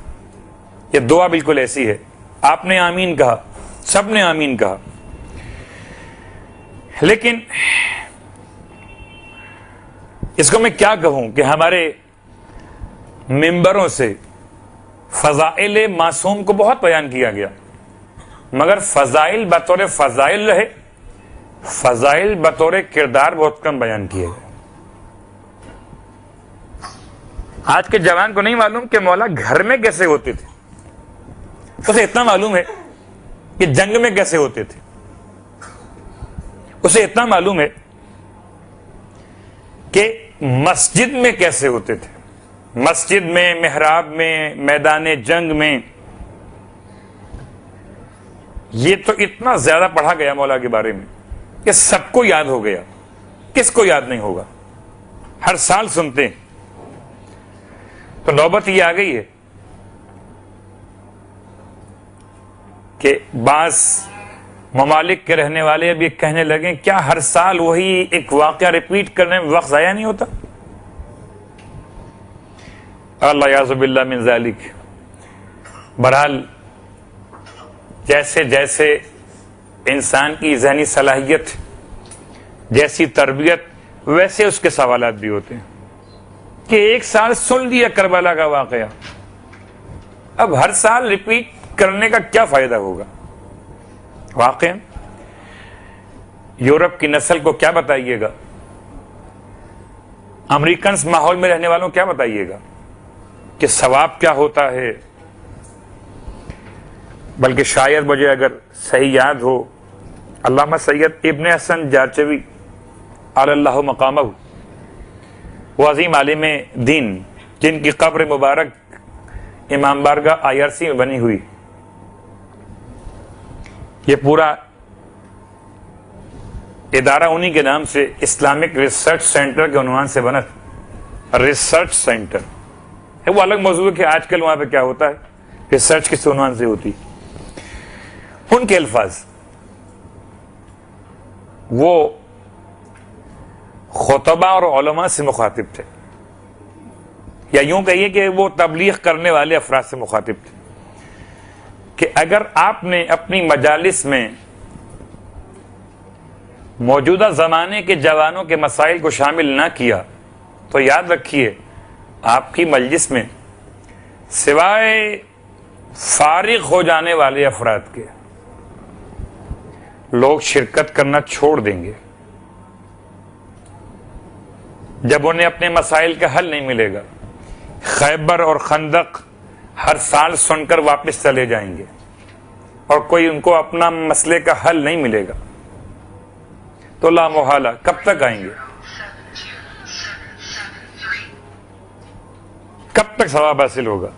یہ دعا بالکل ایسی ہے. آپ نے آمین کہا, سب نے آمین کہا, لیکن اس کو میں کیا کہوں کہ ہمارے ممبروں سے فضائل معصوم کو بہت بیان کیا گیا, مگر فضائل بطور فضائل رہے, فضائل بطور کردار بہت کم بیان کیے گئے. آج کے جوان کو نہیں معلوم کہ مولا گھر میں کیسے ہوتے تھے, اسے اتنا معلوم ہے کہ جنگ میں کیسے ہوتے تھے, اسے اتنا معلوم ہے کہ مسجد میں کیسے ہوتے تھے, مسجد میں, محراب میں, میدان جنگ میں. یہ تو اتنا زیادہ پڑھا گیا مولا کے بارے میں کہ سب کو یاد ہو گیا. کس کو یاد نہیں ہوگا, ہر سال سنتے ہیں. تو نوبت یہ آ گئی ہے کہ بعض ممالک کے رہنے والے اب یہ کہنے لگے کیا ہر سال وہی ایک واقعہ ریپیٹ کرنے میں وقت ضائع نہیں ہوتا؟ اللہ یعوذ باللہ من ذالک. بہرحال جیسے جیسے انسان کی ذہنی صلاحیت, جیسی تربیت, ویسے اس کے سوالات بھی ہوتے ہیں کہ ایک سال سن لیا کربلا کا واقعہ, اب ہر سال ریپیٹ کرنے کا کیا فائدہ ہوگا؟ واقعا یورپ کی نسل کو کیا بتائیے گا, امریکنز ماحول میں رہنے والوں کیا بتائیے گا کہ ثواب کیا ہوتا ہے؟ بلکہ شاید مجھے اگر صحیح یاد ہو, علامہ سید ابن حسن جارچوی علی اللہ مقامہ, وہ عظیم عالم دین جن کی قبر مبارک امام بارگاہ IRC میں بنی ہوئی, یہ پورا ادارہ انہی کے نام سے اسلامک ریسرچ سینٹر کے عنوان سے بنا. ریسرچ سینٹر ہے, وہ الگ موضوع ہے کہ آج کل وہاں پہ کیا ہوتا ہے, ریسرچ کس عنوان سے ہوتی. ان کے الفاظ, وہ خطبہ اور علماء سے مخاطب تھے, یا یوں کہیے کہ وہ تبلیغ کرنے والے افراد سے مخاطب تھے کہ اگر آپ نے اپنی مجالس میں موجودہ زمانے کے جوانوں کے مسائل کو شامل نہ کیا تو یاد رکھیے آپ کی مجلس میں سوائے فارغ ہو جانے والے افراد کے لوگ شرکت کرنا چھوڑ دیں گے جب انہیں اپنے مسائل کا حل نہیں ملے گا. خیبر اور خندق ہر سال سن کر واپس چلے جائیں گے اور کوئی ان کو اپنا مسئلے کا حل نہیں ملے گا تو لا محالہ کب تک آئیں گے, کب تک ثواب حاصل ہوگا؟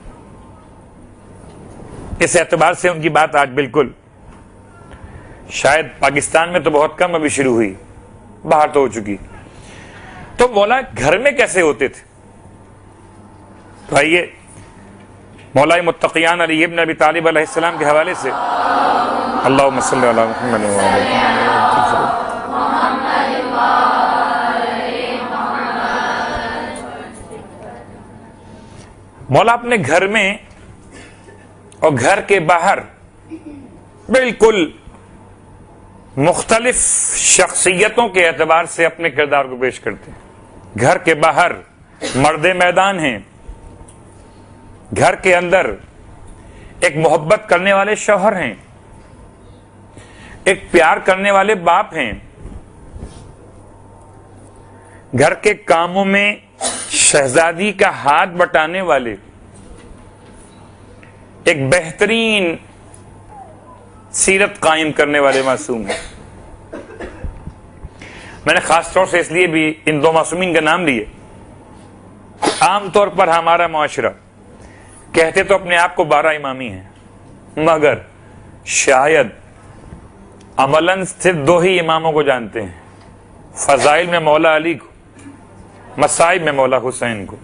اس اعتبار سے ان کی بات آج بالکل, شاید پاکستان میں تو بہت کم ابھی شروع ہوئی, باہر تو ہو چکی. تو مولا گھر میں کیسے ہوتے تھے؟ تو آئیے مولا متقیان علی ابن ابی طالب علیہ السلام کے حوالے سے, اللہم صلی علی محمد مولا اپنے گھر میں اور گھر کے باہر بالکل مختلف شخصیتوں کے اعتبار سے اپنے کردار کو پیش کرتے ہیں. گھر کے باہر مرد میدان ہیں, گھر کے اندر ایک محبت کرنے والے شوہر ہیں, ایک پیار کرنے والے باپ ہیں, گھر کے کاموں میں شہزادی کا ہاتھ بٹانے والے ایک بہترین سیرت قائم کرنے والے معصوم ہیں. میں نے خاص طور سے اس لیے بھی ان دو معصومین کا نام لیے. عام طور پر ہمارا معاشرہ کہتے تو اپنے آپ کو 12 امامی ہیں, مگر شاید عملاً صرف 2 ہی اماموں کو جانتے ہیں, فضائل میں مولا علی کو, مصائب میں مولا حسین کو.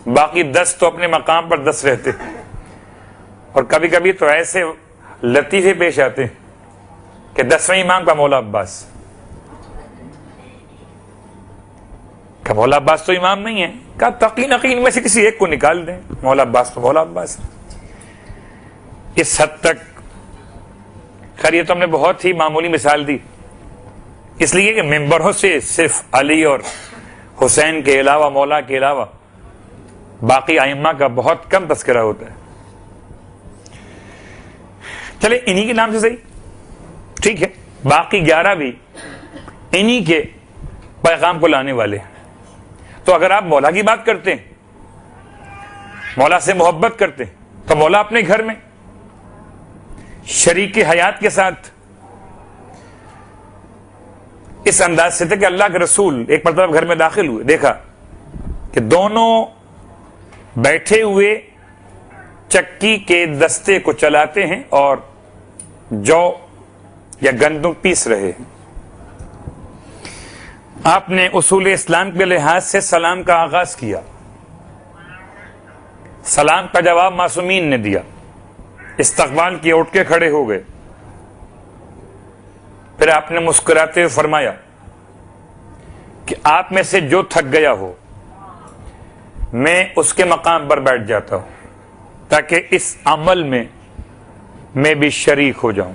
باقی 10 تو اپنے مقام پر 10 رہتے ہیں, اور کبھی کبھی تو ایسے لطیفے پیش آتے ہیں کہ 10ویں امام کا مولا عباس, کہ مولا عباس تو امام نہیں ہے, کہا تقی نقی ان میں سے کسی ایک کو نکال دیں, مولا عباس تو مولا عباس. اس حد تک، خیر یہ تو ہم نے بہت ہی معمولی مثال دی، اس لیے کہ ممبروں سے صرف علی اور حسین کے علاوہ، مولا کے علاوہ باقی ائمہ کا بہت کم تذکرہ ہوتا ہے. چلے انہی کے نام سے صحیح، ٹھیک ہے، باقی 11 بھی انہی کے پیغام کو لانے والے ہیں. تو اگر آپ مولا کی بات کرتے ہیں، مولا سے محبت کرتے ہیں، تو مولا اپنے گھر میں شریک حیات کے ساتھ اس انداز سے تھے کہ اللہ کے رسول ایک مرتبہ گھر میں داخل ہوئے، دیکھا کہ دونوں بیٹھے ہوئے چکی کے دستے کو چلاتے ہیں اور جو یا گندم پیس رہے ہیں. آپ نے اصول اسلام کے لحاظ سے سلام کا آغاز کیا، سلام کا جواب معصومین نے دیا، استقبال کیا، اٹھ کے کھڑے ہو گئے. پھر آپ نے مسکراتے ہوئے فرمایا کہ آپ میں سے جو تھک گیا ہو میں اس کے مقام پر بیٹھ جاتا ہوں تاکہ اس عمل میں بھی شریک ہو جاؤں.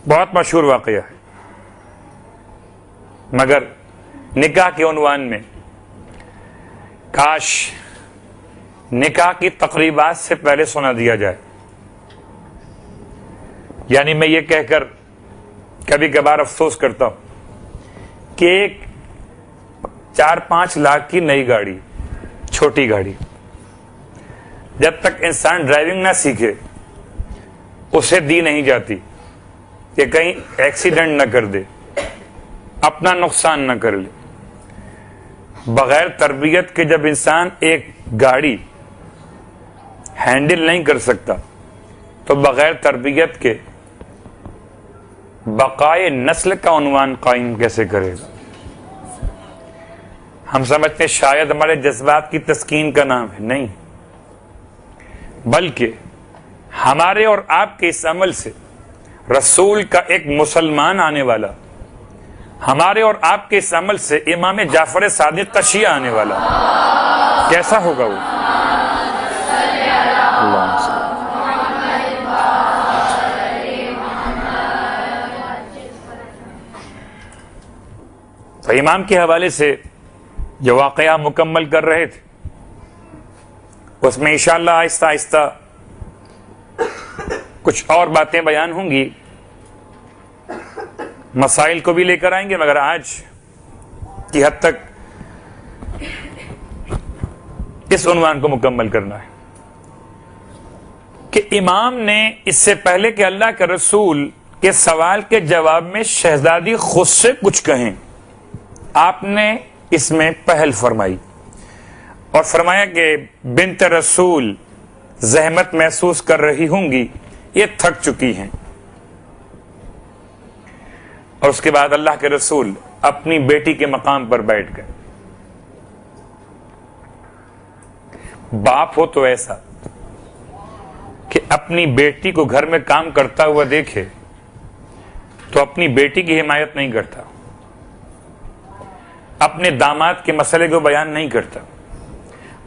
بہت مشہور واقعہ ہے، مگر نکاح کے عنوان میں کاش نکاح کی تقریبات سے پہلے سنا دیا جائے. یعنی میں یہ کہہ کر کبھی کبھار افسوس کرتا ہوں کہ ایک 4-5 لاکھ کی نئی گاڑی، چھوٹی گاڑی، جب تک انسان ڈرائیونگ نہ سیکھے اسے دی نہیں جاتی کہ کہیں ایکسیڈنٹ نہ کر دے، اپنا نقصان نہ کر لے. بغیر تربیت کے جب انسان ایک گاڑی ہینڈل نہیں کر سکتا تو بغیر تربیت کے بقائے نسل کا عنوان قائم کیسے کرے گا؟ ہم سمجھتے ہیں شاید ہمارے جذبات کی تسکین کا نام ہے، نہیں، بلکہ ہمارے اور آپ کے اس عمل سے رسول کا ایک مسلمان آنے والا، ہمارے اور آپ کے اس عمل سے امام جعفر صادق کا شیعہ آنے والا، کیسا ہوگا وہ؟ اللہم صل. تو امام کے حوالے سے جو واقعہ مکمل کر رہے تھے اس میں انشاءاللہ آہستہ آہستہ کچھ اور باتیں بیان ہوں گی، مسائل کو بھی لے کر آئیں گے، مگر آج کی حد تک اس عنوان کو مکمل کرنا ہے کہ امام نے اس سے پہلے کہ اللہ کے رسول کے سوال کے جواب میں شہزادی خود سے کچھ کہیں، آپ نے اس میں پہل فرمائی اور فرمایا کہ بنت رسول زحمت محسوس کر رہی ہوں گی، یہ تھک چکی ہیں. اور اس کے بعد اللہ کے رسول اپنی بیٹی کے مقام پر بیٹھ گئے. باپ ہو تو ایسا کہ اپنی بیٹی کو گھر میں کام کرتا ہوا دیکھے تو اپنی بیٹی کی حمایت نہیں کرتا، اپنے داماد کے مسئلے کو بیان نہیں کرتا،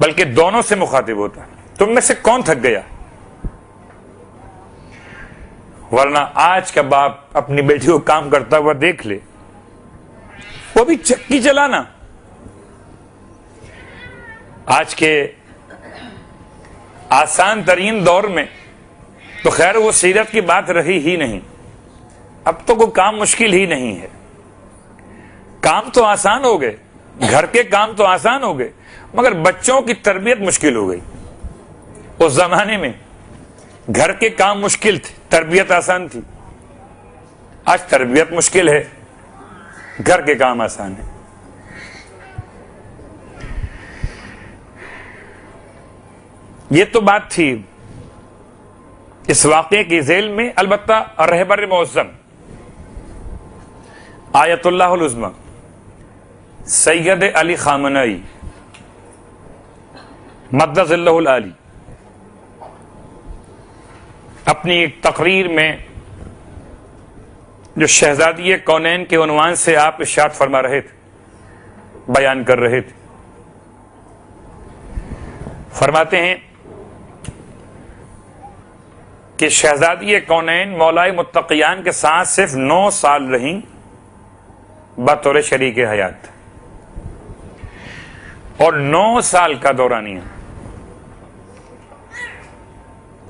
بلکہ دونوں سے مخاطب ہوتا. تم میں سے کون تھک گیا؟ ورنہ آج کا باپ اپنی بیٹی کو کام کرتا ہوا دیکھ لے، وہ بھی چکی چلانا. آج کے آسان ترین دور میں تو خیر وہ سیرت کی بات رہی ہی نہیں. اب تو کوئی کام مشکل ہی نہیں ہے، کام تو آسان ہو گئے، گھر کے کام تو آسان ہو گئے، مگر بچوں کی تربیت مشکل ہو گئی. اس زمانے میں گھر کے کام مشکل تھے، تربیت آسان تھی. آج تربیت مشکل ہے، گھر کے کام آسان ہے. یہ تو بات تھی اس واقعے کی ذیل میں. البتہ رہبر معظم آیت اللہ العظمی سید علی خامنئی مد ظلہ العالی اپنی ایک تقریر میں جو شہزادی کونین کے عنوان سے آپ ارشاد فرما رہے تھے، بیان کر رہے تھے، فرماتے ہیں کہ شہزادی کونین مولائے متقیان کے ساتھ صرف 9 سال رہیں بطور شریک حیات، اور 9 سال کا دورانیہ،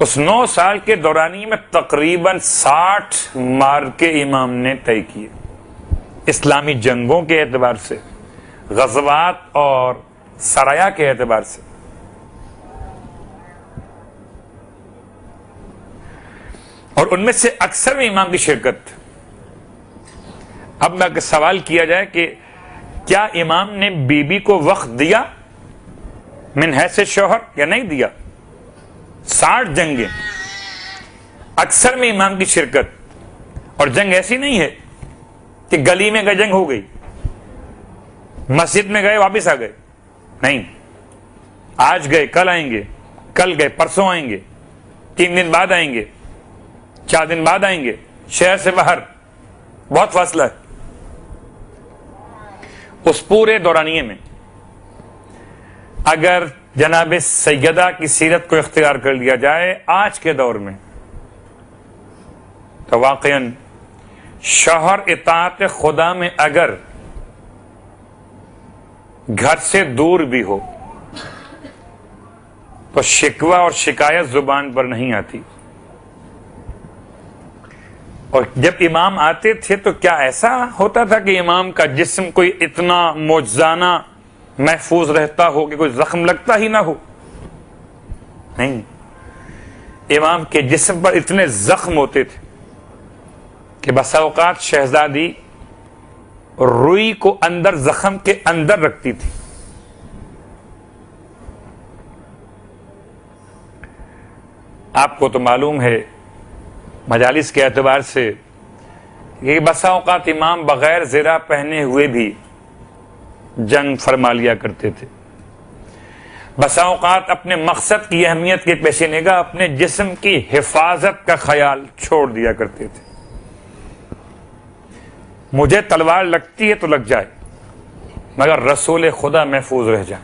اس 9 سال کے دورانیے میں تقریباً 60 معرکے امام نے طے کیے، اسلامی جنگوں کے اعتبار سے، غزوات اور سرایا کے اعتبار سے۔ اور ان میں سے اکثر میں امام کی شرکت۔ اب میں سوال کیا جائے کہ کیا امام نے بی بی کو وقت دیا من حیث شوہر یا نہیں دیا؟ 60 جنگیں، اکثر میں امام کی شرکت، اور جنگ ایسی نہیں ہے کہ گلی میں گئے جنگ ہو گئی، مسجد میں گئے واپس آ گئے، نہیں، آج گئے کل آئیں گے، کل گئے پرسوں آئیں گے، 3 دن بعد آئیں گے، 4 دن بعد آئیں گے، شہر سے باہر بہت فاصلہ ہے۔ اس پورے دورانیے میں اگر جناب سیدہ کی سیرت کو اختیار کر لیا جائے آج کے دور میں، تو واقعاً شوہر اطاعت خدا میں اگر گھر سے دور بھی ہو تو شکوہ اور شکایت زبان پر نہیں آتی۔ اور جب امام آتے تھے تو کیا ایسا ہوتا تھا کہ امام کا جسم کوئی اتنا معجزانہ محفوظ رہتا ہو کہ کوئی زخم لگتا ہی نہ ہو؟ نہیں، امام کے جسم پر اتنے زخم ہوتے تھے کہ بسا اوقات شہزادی روئی کو اندر زخم کے اندر رکھتی تھی۔ آپ کو تو معلوم ہے مجالس کے اعتبار سے کہ بسا اوقات امام بغیر زرہ پہنے ہوئے بھی جنگ فرما لیا کرتے تھے، بسا اوقات اپنے مقصد کی اہمیت کے پیش نگاہ اپنے جسم کی حفاظت کا خیال چھوڑ دیا کرتے تھے۔ مجھے تلوار لگتی ہے تو لگ جائے مگر رسول خدا محفوظ رہ جائے۔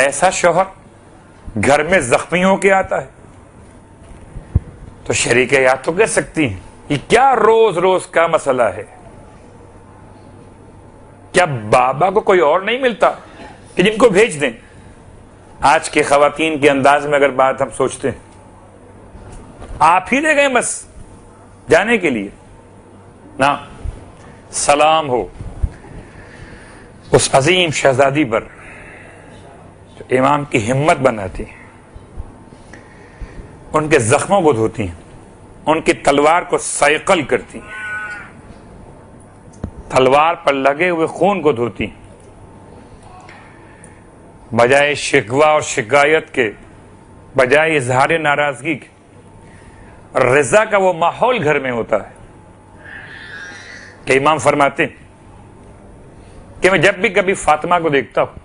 ایسا شوہر گھر میں زخمی ہو کے آتا ہے تو شریک حیات تو کہہ سکتی ہیں یہ کیا روز روز کا مسئلہ ہے؟ کیا بابا کو کوئی اور نہیں ملتا کہ جن کو بھیج دیں؟ آج کے خواتین کے انداز میں اگر بات ہم سوچتے ہیں، آپ ہی رہ گئے بس جانے کے لیے؟ نہ، سلام ہو اس عظیم شہزادی پر جو امام کی ہمت بناتی، ان کے زخموں کو دھوتی، ان کی تلوار کو سائیکل کرتی، تلوار پر لگے ہوئے خون کو دھوتی، بجائے شکوہ اور شکایت کے، بجائے اظہار ناراضگی کے، رضا کا وہ ماحول گھر میں ہوتا ہے کہ امام فرماتے کہ میں جب بھی کبھی فاطمہ کو دیکھتا ہوں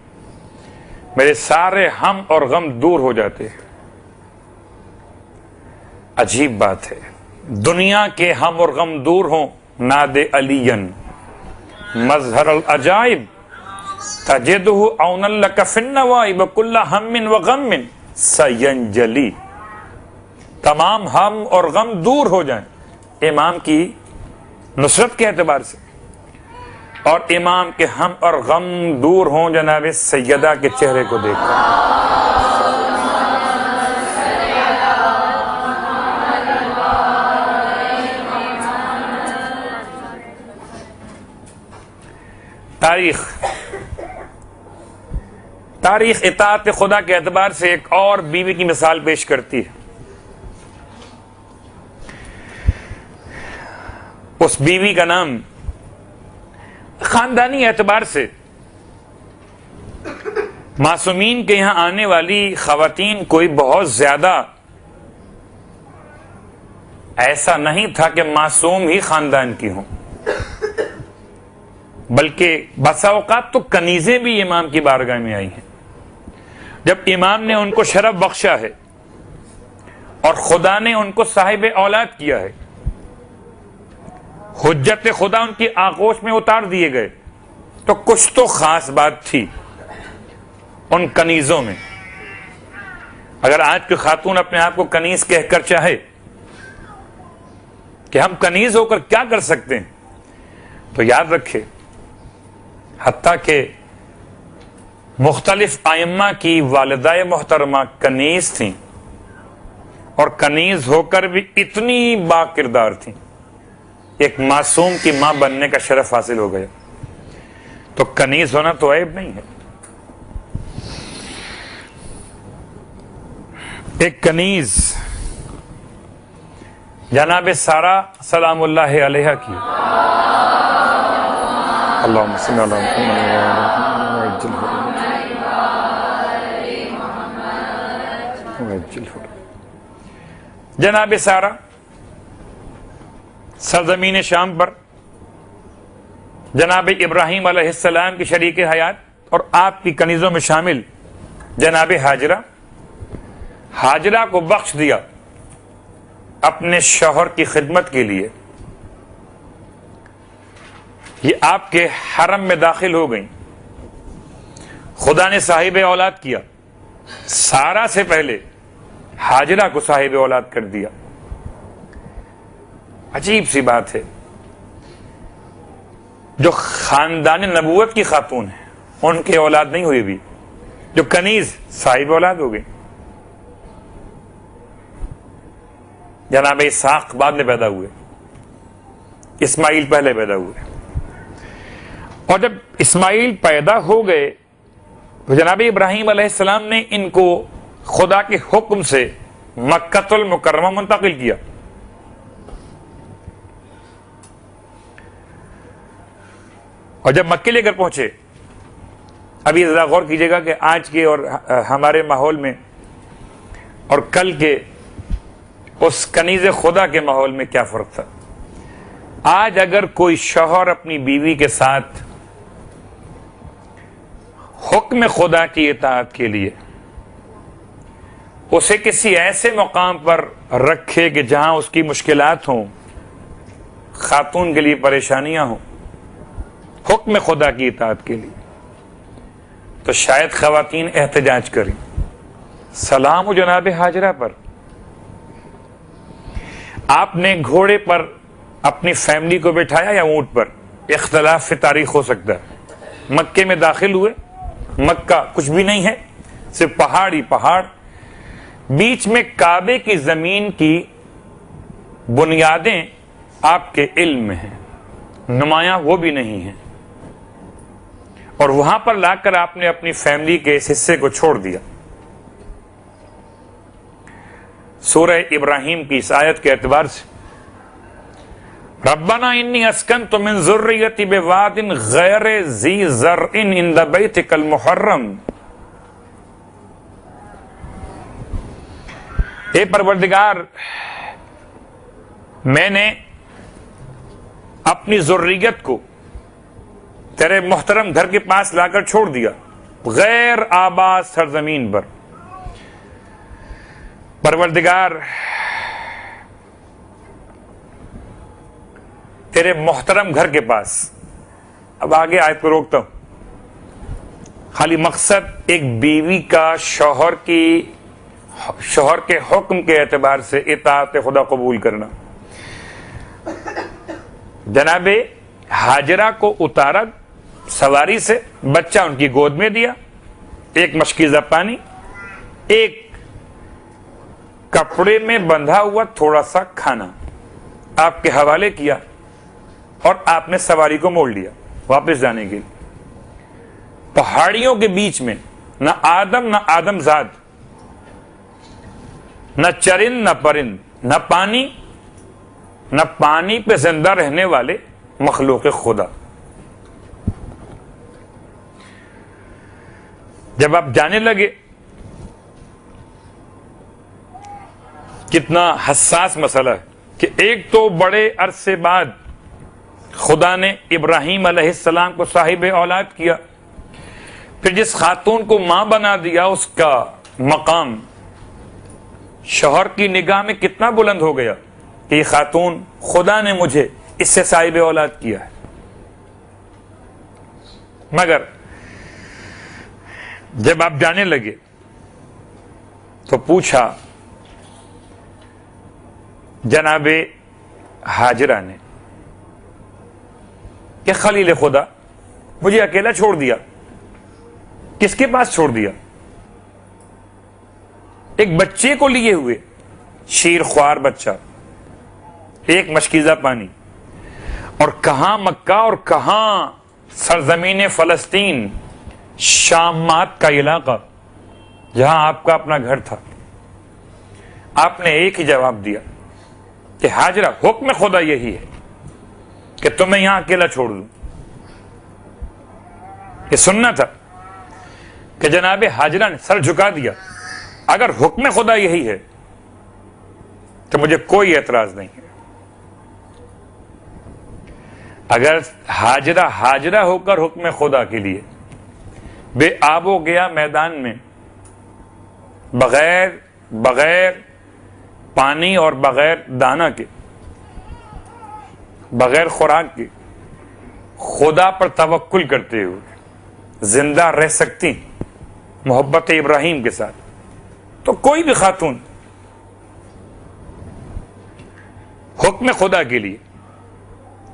میرے سارے ہم اور غم دور ہو جاتے ہیں۔ عجیب بات ہے، دنیا کے ہم اور غم دور ہوں، ناد علین مظہر العجائب تجدہ عونا لک فی النوائب کل ہم و غم سینجلی۔ تمام ہم اور غم دور ہو جائیں امام کی نصرت کے اعتبار سے، اور امام کے ہم اور غم دور ہوں جناب سیدہ کے چہرے کو دیکھ کر۔ تاریخ اطاعت خدا کے اعتبار سے ایک اور بیوی کی مثال پیش کرتی ہے۔ اس بیوی کا نام خاندانی اعتبار سے معصومین کے یہاں آنے والی خواتین کوئی بہت زیادہ ایسا نہیں تھا کہ معصوم ہی خاندان کی ہوں، بلکہ بسا اوقات تو کنیزیں بھی امام کی بارگاہ میں آئی ہیں۔ جب امام نے ان کو شرف بخشا ہے اور خدا نے ان کو صاحب اولاد کیا ہے، حجت خدا ان کی آغوش میں اتار دیے گئے، تو کچھ تو خاص بات تھی۔ ان کنیزوں میں. اگر آج کی خاتون اپنے آپ کو کنیز کہہ کر چاہے کہ ہم کنیز ہو کر کیا کر سکتے ہیں، تو یاد رکھے حتیٰ کہ مختلف ائمہ کی والدہ محترمہ کنیز تھیں، اور کنیز ہو کر بھی اتنی با کردار تھیں، ایک معصوم کی ماں بننے کا شرف حاصل ہو گیا. تو کنیز ہونا تو عیب نہیں ہے. ایک کنیز جناب سارہ سلام اللہ علیہ کی، اللہم صلی علی محمد. جناب سارہ سرزمین شام پر جناب ابراہیم علیہ السلام کی شریک حیات اور آپ کی کنیزوں میں شامل جناب ہاجرہ کو بخش دیا اپنے شوہر کی خدمت کے لیے. یہ آپ کے حرم میں داخل ہو گئیں. خدا نے صاحب اولاد کیا، سارہ سے پہلے ہاجرہ کو صاحب اولاد کر دیا. عجیب سی بات ہے، جو خاندان نبوت کی خاتون ہیں ان کے اولاد نہیں ہوئی بھی، جو کنیز صاحب اولاد ہو گئی. جناب اسحاق بعد میں پیدا ہوئے، اسماعیل پہلے پیدا ہوئے. اور جب اسماعیل پیدا ہو گئے تو جناب ابراہیم علیہ السلام نے ان کو خدا کے حکم سے مکہ المکرمہ منتقل کیا. اور جب مکے لے کر پہنچے، ابھی ذرا غور کیجیے گا کہ آج کے اور ہمارے ماحول میں اور کل کے اس کنیز خدا کے ماحول میں کیا فرق تھا. آج اگر کوئی شوہر اپنی بیوی کے ساتھ حکم خدا کی اطاعت کے لیے اسے کسی ایسے مقام پر رکھے کہ جہاں اس کی مشکلات ہوں، خاتون کے لیے پریشانیاں ہوں، حکم خدا کی اطاعت کے لیے، تو شاید خواتین احتجاج کریں. سلام و جناب ہاجرہ پر. آپ نے گھوڑے پر اپنی فیملی کو بٹھایا یا اونٹ پر، اختلاف فی تاریخ ہو سکتا ہے. مکے میں داخل ہوئے، مکہ کچھ بھی نہیں ہے، صرف پہاڑ ہی پہاڑ. بیچ میں کعبے کی زمین کی بنیادیں آپ کے علم میں ہیں، نمایاں وہ بھی نہیں ہیں. اور وہاں پر لا کر آپ نے اپنی فیملی کے اس حصے کو چھوڑ دیا. سورہ ابراہیم کی اس آیت کے اعتبار سے، ربنا انی اسکنت من ذریتی بواد غیر ذی زرع عند بیتک المحرم. اے پروردگار، میں نے اپنی ذریت کو تیرے محترم گھر کے پاس لا کر چھوڑ دیا، غیر آباد سرزمین پر. پروردگار، تیرے محترم گھر کے پاس. اب آگے آیت کو روکتا ہوں. خالی مقصد ایک بیوی کا شوہر کے حکم کے اعتبار سے اطاعت خدا قبول کرنا. جناب ہاجرہ کو اتارا سواری سے، بچہ ان کی گود میں دیا، ایک مشکیزہ پانی، ایک کپڑے میں بندھا ہوا تھوڑا سا کھانا آپ کے حوالے کیا، اور آپ نے سواری کو موڑ لیا واپس جانے کے لیے. پہاڑیوں کے بیچ میں نہ آدم نہ آدم زاد، نہ چرند نہ پرند، نہ پانی پہ زندہ رہنے والے مخلوق خدا. جب آپ جانے لگے، کتنا حساس مسئلہ ہے کہ ایک تو بڑے عرصے بعد خدا نے ابراہیم علیہ السلام کو صاحب اولاد کیا، پھر جس خاتون کو ماں بنا دیا اس کا مقام شوہر کی نگاہ میں کتنا بلند ہو گیا کہ یہ خاتون خدا نے مجھے اس سے صاحب اولاد کیا ہے. مگر جب آپ جانے لگے تو پوچھا جناب ہاجرہ نے کہ خلیل خدا مجھے اکیلا چھوڑ دیا، کس کے پاس چھوڑ دیا؟ ایک بچے کو لیے ہوئے، شیر خوار بچہ، ایک مشکیزہ پانی، اور کہاں مکہ اور کہاں سرزمین فلسطین، شامات کا علاقہ جہاں آپ کا اپنا گھر تھا۔ آپ نے ایک ہی جواب دیا کہ ہاجرہ حکم خدا یہی ہے کہ تمہیں یہاں اکیلا چھوڑ دوں۔ یہ سننا تھا کہ جناب ہاجرہ نے سر جھکا دیا، اگر حکم خدا یہی ہے تو مجھے کوئی اعتراض نہیں ہے۔ اگر ہاجرہ ہو کر حکم خدا کے لیے بے آب و گیا میدان میں بغیر پانی اور بغیر دانہ کے، بغیر خوراک کے، خدا پر توکل کرتے ہوئے زندہ رہ سکتی محبت ابراہیم کے ساتھ، تو کوئی بھی خاتون حکم خدا کے لیے،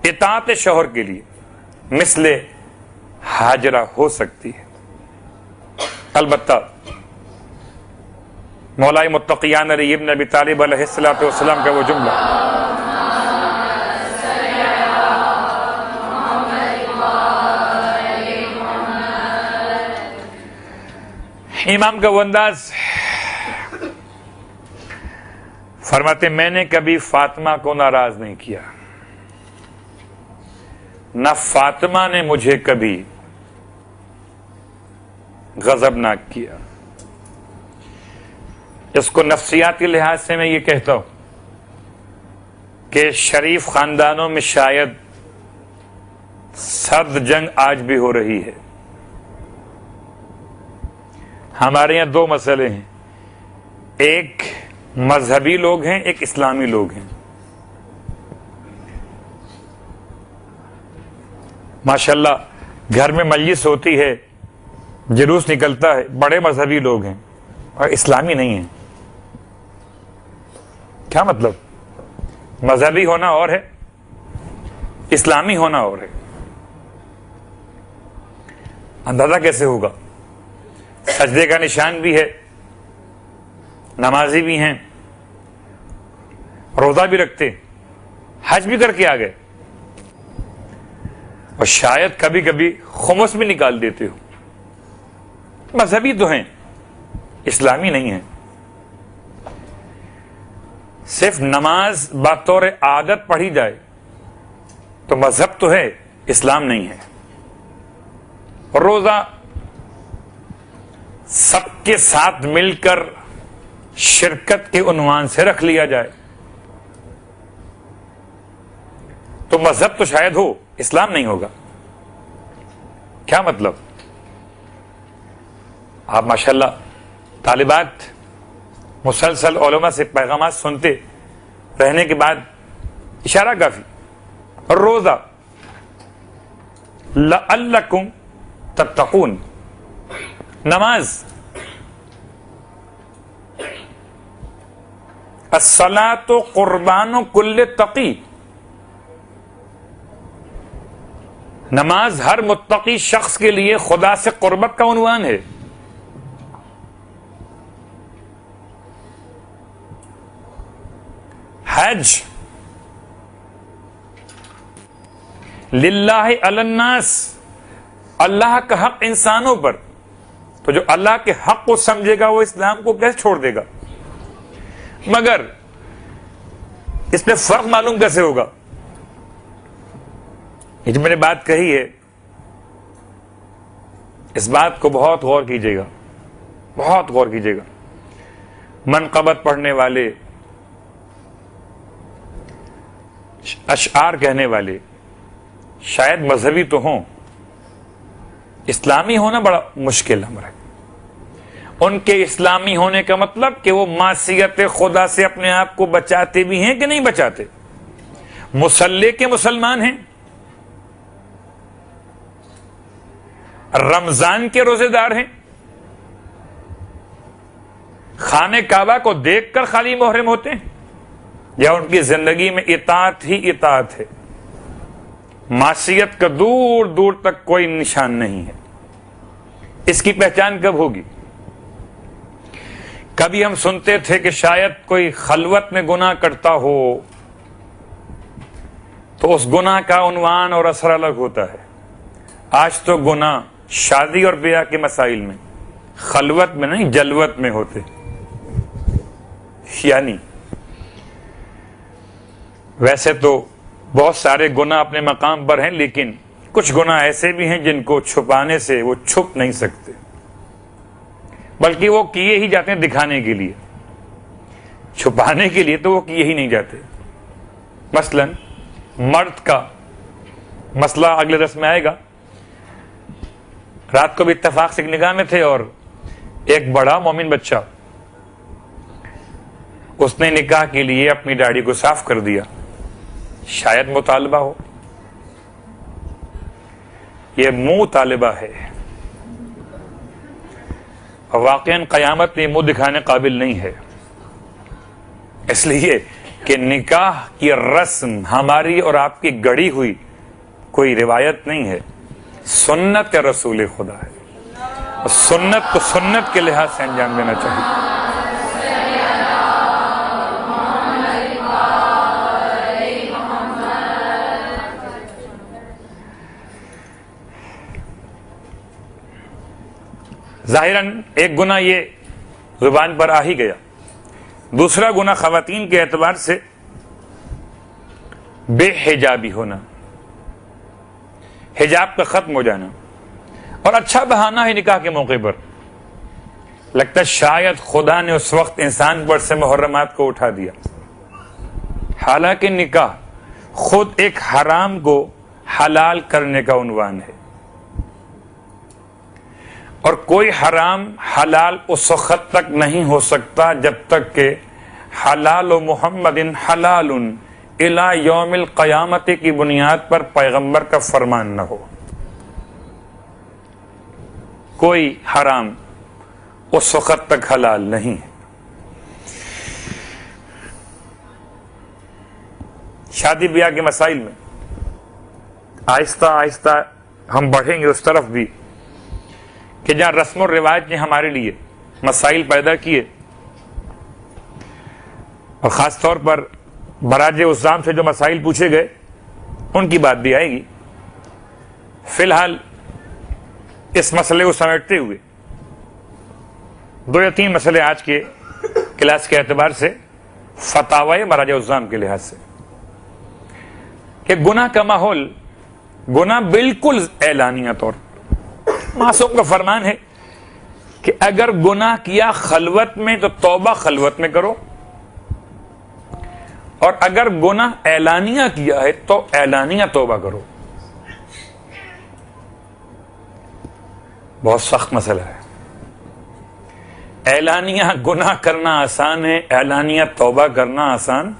اطاعت شوہر کے لیے مثل ہاجرہ ہو سکتی ہے۔ البتہ مولا متقیان علی ابن ابی طالب علیہ السلام کا وہ جملہ امام کا وہ انداز، فرماتے میں نے کبھی فاطمہ کو ناراض نہیں کیا، نہ فاطمہ نے مجھے کبھی غضبناک کیا۔ اس کو نفسیاتی لحاظ سے میں یہ کہتا ہوں کہ شریف خاندانوں میں شاید سرد جنگ آج بھی ہو رہی ہے۔ ہمارے یہاں دو مسئلے ہیں، ایک مذہبی لوگ ہیں، ایک اسلامی لوگ ہیں۔ ماشاءاللہ گھر میں مجلس ہوتی ہے، جلوس نکلتا ہے، بڑے مذہبی لوگ ہیں اور اسلامی نہیں ہیں۔ کیا مطلب؟ مذہبی ہونا اور ہے، اسلامی ہونا اور ہے۔ اندازہ کیسے ہوگا؟ سجدے کا نشان بھی ہے، نمازی بھی ہیں، روزہ بھی رکھتے، حج بھی کر کے آ گئے، اور شاید کبھی کبھی خمس بھی نکال دیتے ہو۔ مذہبی تو ہیں، اسلامی نہیں ہیں۔ صرف نماز بطور عادت پڑھی جائے تو مذہب تو ہے، اسلام نہیں ہے۔ اور روزہ سب کے ساتھ مل کر شرکت کے عنوان سے رکھ لیا جائے تو مذہب تو شاید ہو، اسلام نہیں ہوگا۔ کیا مطلب؟ آپ ماشاءاللہ طالبات مسلسل علماء سے پیغامات سنتے رہنے کے بعد اشارہ کافی۔ اور روزہ لعلکم تتقون، نماز، الصلاۃ قربان کل تقی، نماز ہر متقی شخص کے لیے خدا سے قربت کا عنوان ہے۔ حج للہ علی الناس، اللہ کا حق انسانوں پر، تو جو اللہ کے حق کو سمجھے گا وہ اسلام کو کیسے چھوڑ دے گا؟ مگر اس میں فرق معلوم کیسے ہوگا؟ یہ جو میں نے بات کہی ہے، اس بات کو بہت غور کیجیے گا، بہت غور کیجیے گا۔ منقبت پڑھنے والے، اشعار کہنے والے شاید مذہبی تو ہوں، اسلامی ہونا بڑا مشکل امر ہے۔ ان کے اسلامی ہونے کا مطلب کہ وہ معصیت خدا سے اپنے آپ کو بچاتے بھی ہیں کہ نہیں بچاتے، مصلی کے مسلمان ہیں، رمضان کے روزے دار ہیں، خانہ کعبہ کو دیکھ کر خالی محرم ہوتے ہیں یا ان کی زندگی میں اطاعت ہی اطاعت ہے؟ معصیت کا دور دور تک کوئی نشان نہیں ہے. اس کی پہچان کب ہوگی؟ کبھی ہم سنتے تھے کہ شاید کوئی خلوت میں گناہ کرتا ہو تو اس گناہ کا عنوان اور اثر الگ ہوتا ہے. آج تو گناہ شادی اور بیاہ کے مسائل میں خلوت میں نہیں جلوت میں ہوتے. یعنی ویسے تو بہت سارے گناہ اپنے مقام پر ہیں، لیکن کچھ گناہ ایسے بھی ہیں جن کو چھپانے سے وہ چھپ نہیں سکتے، بلکہ وہ کیے ہی جاتے ہیں دکھانے کے لیے. چھپانے کے لیے تو وہ کیے ہی نہیں جاتے. مثلا مرد کا مسئلہ اگلے درس میں آئے گا. رات کو بھی اتفاق سے نگاہ میں تھے اور ایک بڑا مومن بچہ، اس نے نکاح کے لیے اپنی داڑھی کو صاف کر دیا. شاید مطالبہ ہو، یہ منہ طالبہ ہے، اور واقعاً قیامت میں منہ دکھانے قابل نہیں ہے، اس لیے کہ نکاح کی رسم ہماری اور آپ کی گڑھی ہوئی کوئی روایت نہیں ہے، سنت رسول خدا ہے. اور سنت کو سنت کے لحاظ سے انجام دینا چاہیے. ظاہراً ایک گناہ یہ زبان پر آ ہی گیا. دوسرا گناہ خواتین کے اعتبار سے بے حجابی ہونا، حجاب کا ختم ہو جانا. اور اچھا بہانہ ہے نکاح کے موقع پر. لگتا ہے شاید خدا نے اس وقت انسان پر سے محرمات کو اٹھا دیا، حالانکہ نکاح خود ایک حرام کو حلال کرنے کا عنوان ہے. اور کوئی حرام حلال اس وقت تک نہیں ہو سکتا جب تک کہ حلال و محمد حلال الی یوم القیامت کی بنیاد پر پیغمبر کا فرمان نہ ہو. کوئی حرام اس وقت تک حلال نہیں ہے. شادی بیاہ کے مسائل میں آہستہ آہستہ ہم بڑھیں گے اس طرف بھی کہ جہاں رسم و روایت نے ہمارے لیے مسائل پیدا کیے، اور خاص طور پر براج اسلام سے جو مسائل پوچھے گئے ان کی بات بھی آئے گی. فی الحال اس مسئلے کو سمیٹتے ہوئے 2 یا 3 مسئلے آج کے کلاس کے اعتبار سے فتاوی براج اسلام کے لحاظ سے کہ گناہ کا ماحول، گناہ بالکل اعلانیہ طور پر معصوم کا فرمان ہے کہ اگر گناہ کیا خلوت میں تو توبہ خلوت میں کرو، اور اگر گناہ اعلانیہ کیا ہے تو اعلانیہ توبہ کرو. بہت سخت مسئلہ ہے. اعلانیہ گناہ کرنا آسان ہے، اعلانیہ توبہ کرنا آسان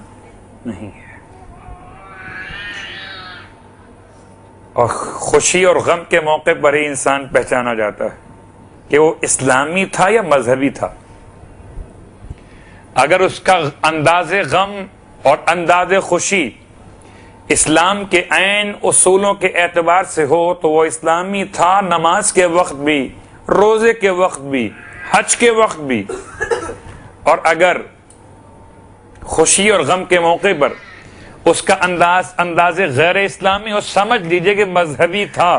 نہیں ہے. اور خوشی اور غم کے موقع پر ہی انسان پہچانا جاتا ہے کہ وہ اسلامی تھا یا مذہبی تھا. اگر اس کا انداز غم اور انداز خوشی اسلام کے عین اصولوں کے اعتبار سے ہو تو وہ اسلامی تھا، نماز کے وقت بھی، روزے کے وقت بھی، حج کے وقت بھی. اور اگر خوشی اور غم کے موقع پر اس کا انداز غیر اسلامی ہو، سمجھ لیجئے کہ مذہبی تھا.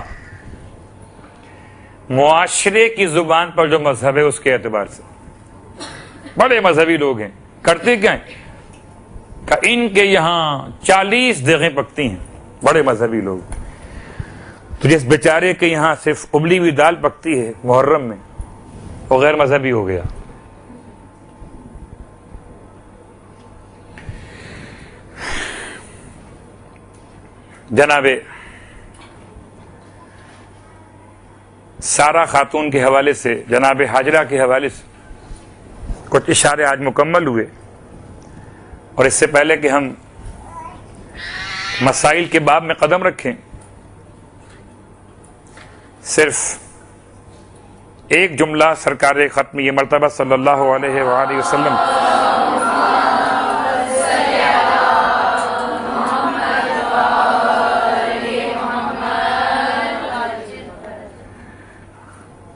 معاشرے کی زبان پر جو مذہب ہے اس کے اعتبار سے بڑے مذہبی لوگ ہیں، کرتے کیا ہیں کہ ان کے یہاں 40 دیگیں پکتی ہیں. بڑے مذہبی لوگ. تو جس بیچارے کے یہاں صرف ابلی ہوئی دال پکتی ہے محرم میں، وہ غیر مذہبی ہو گیا. جناب سارا خاتون کے حوالے سے، جناب حاجرہ کے حوالے سے کچھ اشارے آج مکمل ہوئے. اور اس سے پہلے کہ ہم مسائل کے باب میں قدم رکھیں، صرف ایک جملہ سرکار ختم یہ مرتبہ صلی اللہ علیہ وآلہ وسلم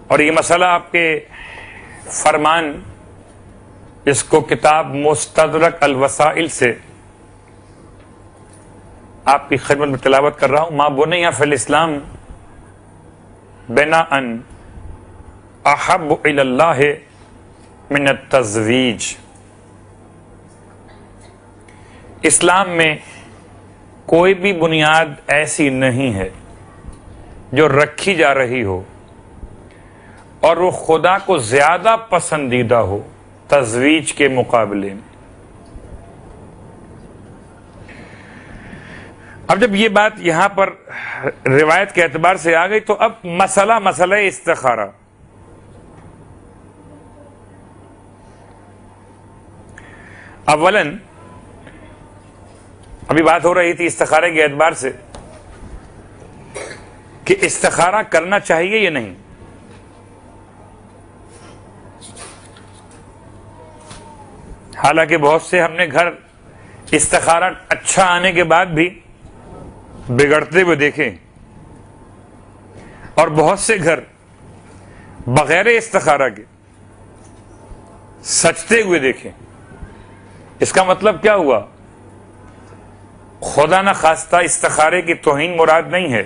اور یہ مسئلہ آپ کے فرمان اس کو کتاب مستدرک الوسائل سے آپ کی خدمت میں تلاوت کر رہا ہوں. ما بنی فی الاسلام بناء احب الی اللہ من التزویج. اسلام میں کوئی بھی بنیاد ایسی نہیں ہے جو رکھی جا رہی ہو اور وہ خدا کو زیادہ پسندیدہ ہو تزویج کے مقابلے میں. اب جب یہ بات یہاں پر روایت کے اعتبار سے آ گئی تو اب مسئلہ استخارہ. اولاً ابھی بات ہو رہی تھی استخارے کے اعتبار سے کہ استخارہ کرنا چاہیے یا نہیں. حالانکہ بہت سے ہم نے گھر استخارہ اچھا آنے کے بعد بھی بگڑتے ہوئے دیکھے اور بہت سے گھر بغیر استخارہ کے سجتے ہوئے دیکھے. اس کا مطلب کیا ہوا؟ خدا نہ خواستہ استخارے کی توہین مراد نہیں ہے،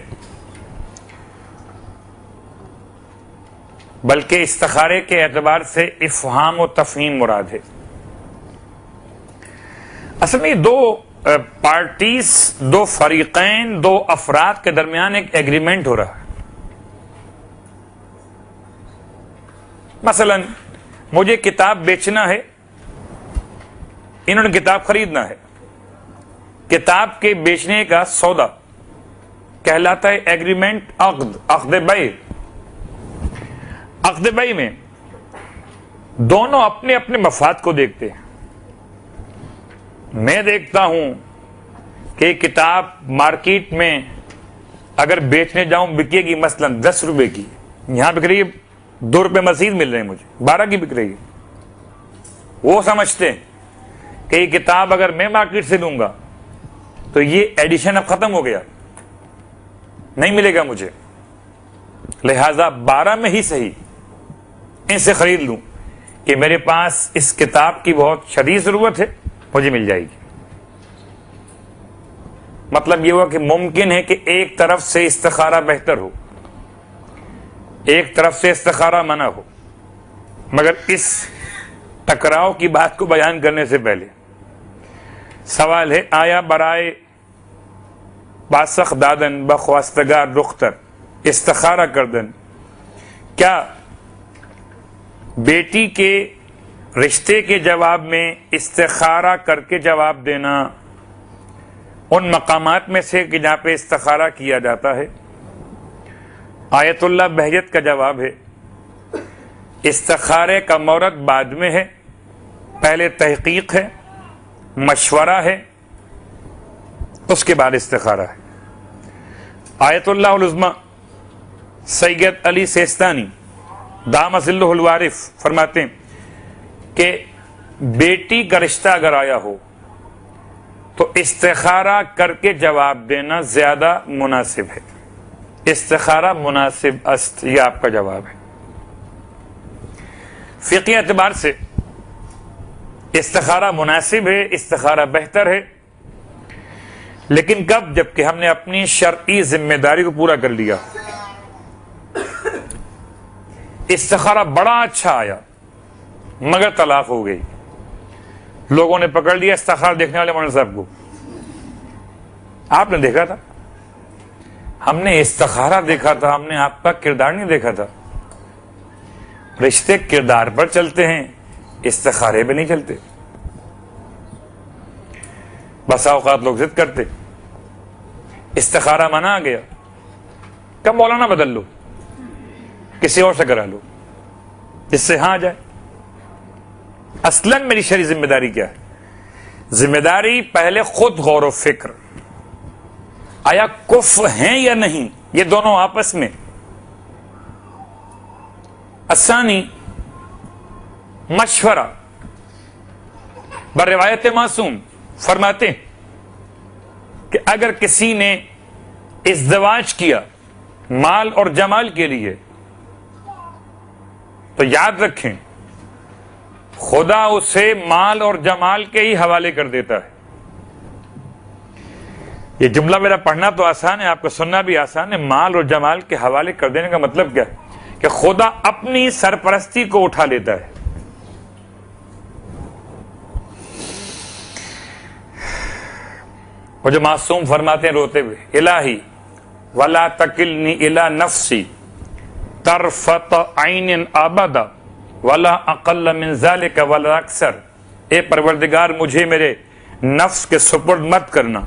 بلکہ استخارے کے اعتبار سے افہام و تفہیم مراد ہے. اصل میں دو پارٹیز، دو فریقین، دو افراد کے درمیان ایک ایگریمنٹ ہو رہا ہے. مثلا مجھے کتاب بیچنا ہے، انہوں نے کتاب خریدنا ہے. کتاب کے بیچنے کا سودا کہلاتا ہے ایگریمنٹ، عقد بیع. عقد بیع میں دونوں اپنے اپنے مفاد کو دیکھتے ہیں. میں دیکھتا ہوں کہ کتاب مارکیٹ میں اگر بیچنے جاؤں بکے گی مثلا 10 روپے کی، یہاں بک رہی ہے 2 روپے مزید مل رہے ہیں، مجھے 12 کی بک رہی ہے. وہ سمجھتے ہیں کہ یہ کتاب اگر میں مارکیٹ سے لوں گا تو یہ ایڈیشن اب ختم ہو گیا، نہیں ملے گا مجھے، لہذا 12 میں ہی صحیح ان سے خرید لوں کہ میرے پاس اس کتاب کی بہت شدید ضرورت ہے، مجھے مل جائے گی. مطلب یہ ہوا کہ ممکن ہے کہ ایک طرف سے استخارہ بہتر ہو، ایک طرف سے استخارہ منع ہو. مگر اس ٹکراؤ کی بات کو بیان کرنے سے پہلے سوال ہے، آیا برائے باسخ دادن بخواستگار رختر استخارہ کردن، کیا بیٹی کے رشتے کے جواب میں استخارہ کر کے جواب دینا ان مقامات میں سے کہ جہاں پہ استخارہ کیا جاتا ہے؟ آیت اللہ بہجت کا جواب ہے استخارے کا مورد بعد میں ہے، پہلے تحقیق ہے، مشورہ ہے، اس کے بعد استخارہ ہے. آیت اللہ العظمی سید علی سیستانی دام ظلہ الوارف فرماتے ہیں کہ بیٹی کا رشتہ اگر آیا ہو تو استخارہ کر کے جواب دینا زیادہ مناسب ہے. استخارہ مناسب است، یہ آپ کا جواب ہے. فقہی اعتبار سے استخارہ مناسب ہے، استخارہ بہتر ہے، لیکن کب؟ جبکہ ہم نے اپنی شرعی ذمہ داری کو پورا کر لیا. استخارہ بڑا اچھا آیا مگر طلاق ہو گئی، لوگوں نے پکڑ لیا استخارہ دیکھنے والے مولانا صاحب کو. آپ نے دیکھا تھا، ہم نے استخارہ دیکھا تھا، ہم نے آپ کا کردار نہیں دیکھا تھا. رشتے کردار پر چلتے ہیں، استخارے پہ نہیں چلتے. بسا اوقات لوگ ضد کرتے، استخارہ منع آ گیا، کب مولانا بدل لو، کسی اور سے کرا لو جس سے ہاں جائے. اصلاً میری شرعی ذمہ داری کیا ہے؟ ذمہ داری پہلے خود غور و فکر، آیا کف ہیں یا نہیں، یہ دونوں آپس میں الثانی مشورہ، بروایت معصوم فرماتے ہیں کہ اگر کسی نے ازدواج کیا مال اور جمال کے لیے تو یاد رکھیں خدا اسے مال اور جمال کے ہی حوالے کر دیتا ہے۔ یہ جملہ میرا پڑھنا تو آسان ہے، آپ کو سننا بھی آسان ہے۔ مال اور جمال کے حوالے کر دینے کا مطلب کیا ہے؟ کہ خدا اپنی سرپرستی کو اٹھا لیتا ہے۔ وہ جو معصوم فرماتے ہیں روتے ہوئے، الہی ولا تکلنی الی نفسی طرفۃ عین ابدا ولا اقل من ذلک ولا اکثر، اے پروردگار مجھے میرے نفس کے سپرد مت کرنا،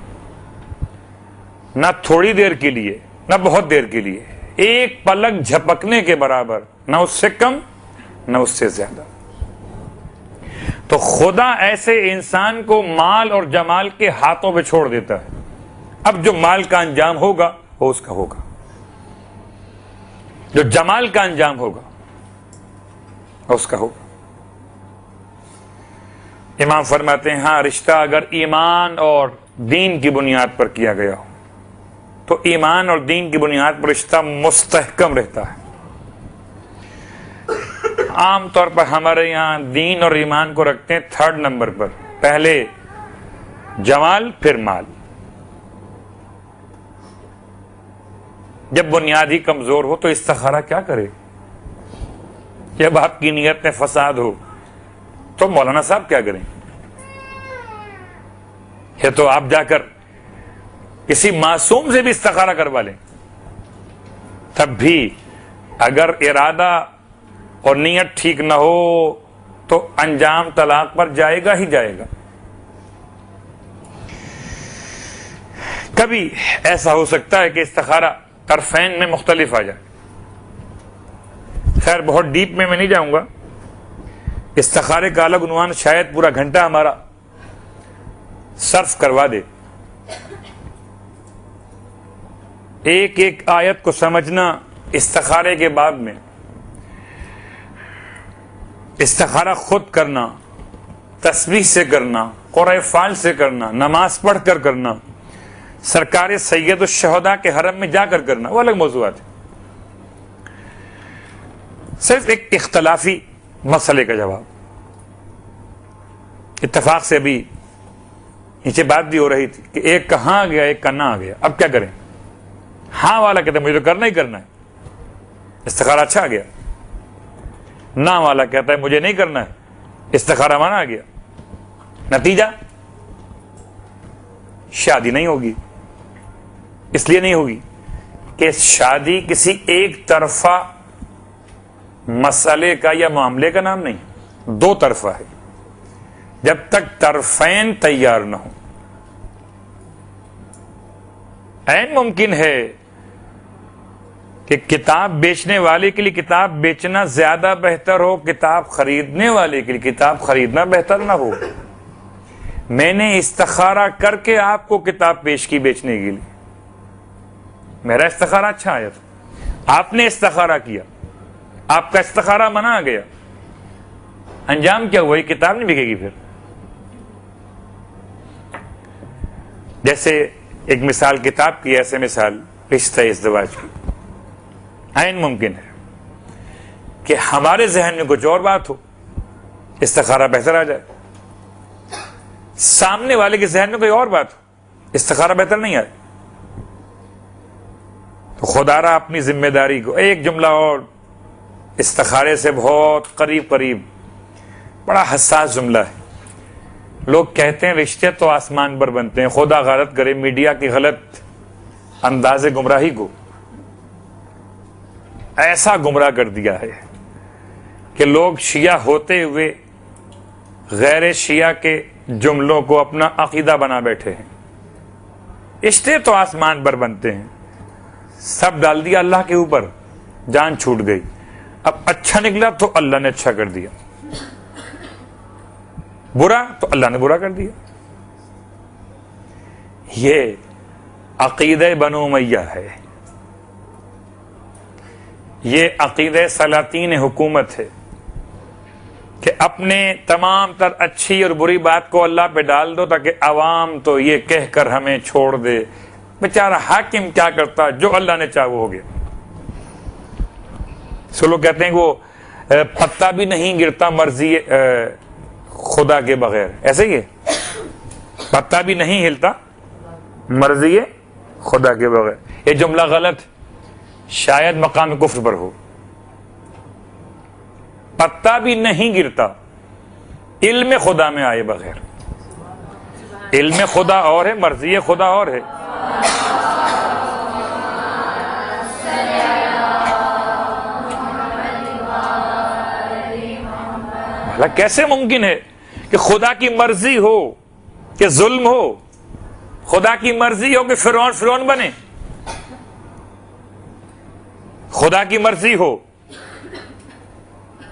نہ تھوڑی دیر کے لیے نہ بہت دیر کے لیے، ایک پلک جھپکنے کے برابر، نہ اس سے کم نہ اس سے زیادہ۔ تو خدا ایسے انسان کو مال اور جمال کے ہاتھوں پہ چھوڑ دیتا ہے۔ اب جو مال کا انجام ہوگا وہ اس کا ہوگا، جو جمال کا انجام ہوگا وہ اس کا ہوگا۔ امام فرماتے ہیں ہاں رشتہ اگر ایمان اور دین کی بنیاد پر کیا گیا ہو تو ایمان اور دین کی بنیاد پر رشتہ مستحکم رہتا ہے۔ عام طور پر ہمارے یہاں دین اور ایمان کو رکھتے ہیں تھرڈ نمبر پر، پہلے جمال پھر مال۔ جب بنیاد ہی کمزور ہو تو استخارہ کیا کرے؟ جب آپ کی نیت میں فساد ہو تو مولانا صاحب کیا کریں؟ یہ تو آپ جا کر کسی معصوم سے بھی استخارہ کروا لیں، تب بھی اگر ارادہ اور نیت ٹھیک نہ ہو تو انجام طلاق پر جائے گا ہی جائے گا۔ کبھی ایسا ہو سکتا ہے کہ استخارہ طرفین میں مختلف آ جائے۔ خیر بہت ڈیپ میں نہیں جاؤں گا، استخارے کا الگ عنوان شاید پورا گھنٹہ ہمارا صرف کروا دے۔ ایک ایک آیت کو سمجھنا استخارے کے باب میں، استخارہ خود کرنا، تسبیح سے کرنا، قرآن فال سے کرنا، نماز پڑھ کر کرنا، سرکار سید الشہداء کے حرم میں جا کر کرنا، وہ الگ موضوعات ہے۔ صرف ایک اختلافی مسئلے کا جواب، اتفاق سے ابھی نیچے بات بھی ہو رہی تھی کہ ایک کہاں آ گیا ایک کا نہ آ گیا، اب کیا کریں؟ ہاں والا کہتا ہے مجھے تو کرنا ہی کرنا ہے، استخارہ اچھا آ گیا۔ نہ والا کہتا ہے مجھے نہیں کرنا ہے، استخارہ مانا آ گیا۔ نتیجہ شادی نہیں ہوگی۔ اس لیے نہیں ہوگی کہ شادی کسی ایک طرفہ مسئلے کا یا معاملے کا نام نہیں، دو طرفہ ہے۔ جب تک طرفین تیار نہ ہو، عین ممکن ہے کہ کتاب بیچنے والے کے لیے کتاب بیچنا زیادہ بہتر ہو، کتاب خریدنے والے کے لیے کتاب خریدنا بہتر نہ ہو۔ میں نے استخارہ کر کے آپ کو کتاب پیش کی بیچنے کے لیے، میرا استخارہ اچھا آیا تھا، آپ نے استخارہ کیا، آپ کا استخارہ منا گیا، انجام کیا ہوا؟ یہ کتاب نہیں بکے گی پھر۔ جیسے ایک مثال کتاب کی، ایسے مثال رشتہ ازدواج کی۔ عین ممکن ہے کہ ہمارے ذہن میں کچھ اور بات ہو، استخارہ بہتر آ جائے، سامنے والے کے ذہن میں کوئی اور بات ہو، استخارہ بہتر نہیں آئے۔ تو خدا را اپنی ذمہ داری کو، ایک جملہ اور استخارے سے بہت قریب قریب، بڑا حساس جملہ ہے۔ لوگ کہتے ہیں رشتے تو آسمان پر بنتے ہیں، خدا غلط کرے میڈیا کی غلط انداز گمراہی کو ایسا گمراہ کر دیا ہے کہ لوگ شیعہ ہوتے ہوئے غیر شیعہ کے جملوں کو اپنا عقیدہ بنا بیٹھے ہیں۔ رشتے تو آسمان پر بنتے ہیں، سب ڈال دیا اللہ کے اوپر، جان چھوٹ گئی۔ اب اچھا نکلا تو اللہ نے اچھا کر دیا، برا تو اللہ نے برا کر دیا۔ یہ عقیدہ بنو امیہ ہے، یہ عقیدہ سلاطین حکومت ہے کہ اپنے تمام تر اچھی اور بری بات کو اللہ پہ ڈال دو تاکہ عوام تو یہ کہہ کر ہمیں چھوڑ دے، بیچارہ حاکم کیا کرتا، جو اللہ نے چاہا وہ ہو گیا۔ سو لوگ کہتے ہیں کہ وہ پتا بھی نہیں گرتا مرضی خدا کے بغیر، ایسے ہی ہے، پتا بھی نہیں ہلتا مرضی خدا کے بغیر۔ یہ جملہ غلط، شاید مقام کفر پر ہو۔ پتا بھی نہیں گرتا علم خدا میں آئے بغیر۔ علم خدا اور ہے، مرضی خدا اور ہے۔ بھلا کیسے ممکن ہے کہ خدا کی مرضی ہو کہ ظلم ہو، خدا کی مرضی ہو کہ فرعون بنے، خدا کی مرضی ہو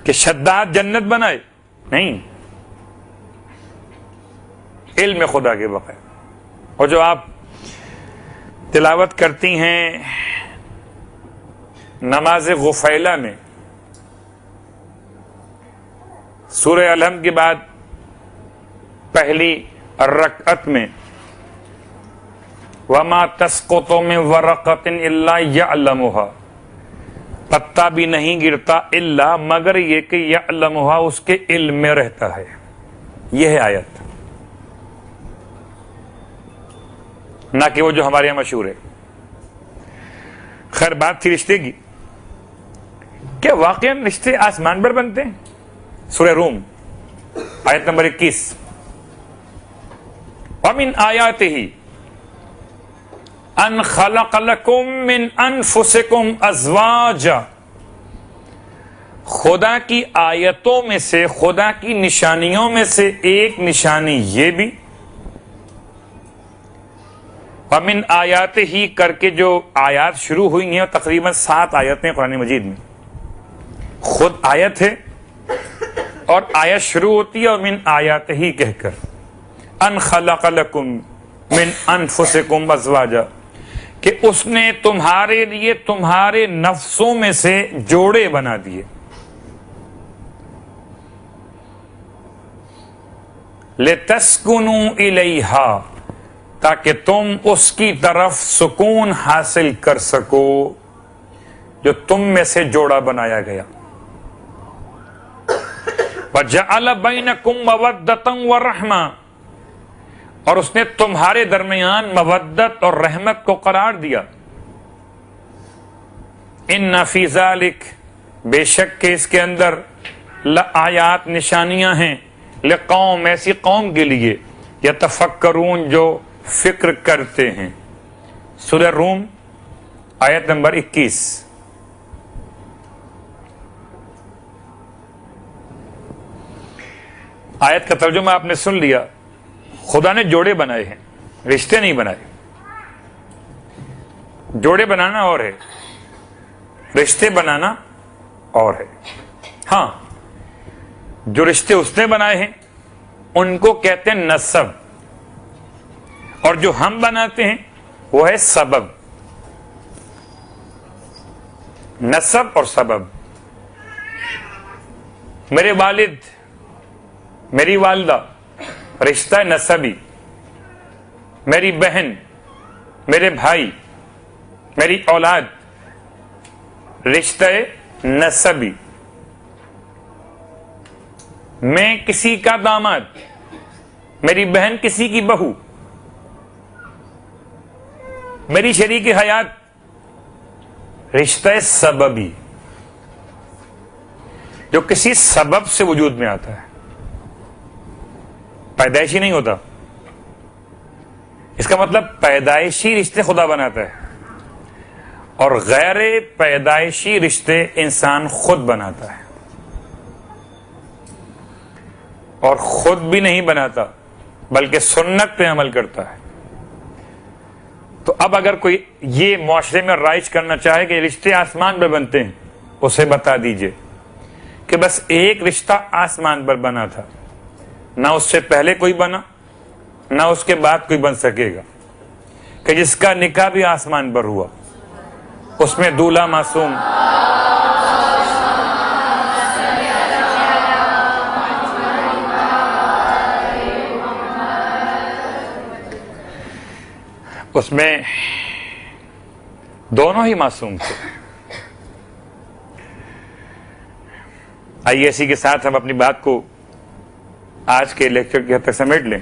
کہ شداد جنت بنائے؟ نہیں، علم خدا کے بغیر۔ اور جو آپ تلاوت کرتی ہیں نماز غفیلہ میں سورہ الحمد کے بعد پہلی رکعت میں وَمَا تَسْقُطُ مِن وَرَقَةٍ إِلَّا يَعْلَمُهَا، پتا بھی نہیں گرتا الا مگر یہ کہ یعلمھا، اس کے علم میں رہتا ہے۔ یہ ہے آیت، نہ کہ وہ جو ہمارے یہاں مشہور ہے۔ خیر بات تھی رشتے کی، کیا واقعا رشتے آسمان پر بنتے ہیں؟ سورہ روم آیت نمبر 21، وَمِنْ آیَاتِهِ ان خلق لکم من انفسکم ازواجا، خدا کی آیتوں میں سے، خدا کی نشانیوں میں سے ایک نشانی یہ بھی، ومن آیات ہی کر کے جو آیات شروع ہوئی ہیں، تقریباً 7 آیتیں قرآن مجید میں، خود آیت ہے اور آیت شروع ہوتی ہے اور من آیات ہی کہہ کر، ان خلق لکم من انفسکم ازواجا، کہ اس نے تمہارے لیے تمہارے نفسوں میں سے جوڑے بنا دیے، لِتَسْكُنُوا إِلَيْهَا، تاکہ تم اس کی طرف سکون حاصل کر سکو جو تم میں سے جوڑا بنایا گیا۔ وَجَعَلَ بَيْنَكُمْ مَوَدَّةً وَرَحْمَةً، اور اس نے تمہارے درمیان مودت اور رحمت کو قرار دیا۔ ان فی ذالک، بے شک کہ اس کے اندر، لآیات نشانیاں ہیں، لقوم، ایسی قوم کے لیے، یتفکرون، جو فکر کرتے ہیں۔ سورہ روم آیت نمبر 21۔ آیت کا ترجمہ آپ نے سن لیا، خدا نے جوڑے بنائے ہیں، رشتے نہیں بنائے۔ جوڑے بنانا اور ہے، رشتے بنانا اور ہے۔ ہاں، جو رشتے اس نے بنائے ہیں ان کو کہتے ہیں نسب، اور جو ہم بناتے ہیں وہ ہے سبب۔ نسب اور سبب۔ میرے والد، میری والدہ، رشتہ نسبی، میری بہن، میرے بھائی، میری اولاد، رشتہ نسبی۔ میں کسی کا داماد، میری بہن کسی کی بہو، میری شریک حیات، رشتہ سببی، جو کسی سبب سے وجود میں آتا ہے، پیدائشی نہیں ہوتا۔ اس کا مطلب پیدائشی رشتے خدا بناتا ہے اور غیر پیدائشی رشتے انسان خود بناتا ہے، اور خود بھی نہیں بناتا بلکہ سنت پہ عمل کرتا ہے۔ تو اب اگر کوئی یہ معاشرے میں رائج کرنا چاہے کہ رشتے آسمان پر بنتے ہیں، اسے بتا دیجئے کہ بس ایک رشتہ آسمان پر بنا تھا، نہ اس سے پہلے کوئی بنا، نہ اس کے بعد کوئی بن سکے گا، کہ جس کا نکاح بھی آسمان پر ہوا، اس میں دولہا معصوم اس میں دونوں ہی معصوم تھے. آئیے اسی کے ساتھ ہم اپنی بات کو آج کے لیکچر کی حد تک سمیٹ لیں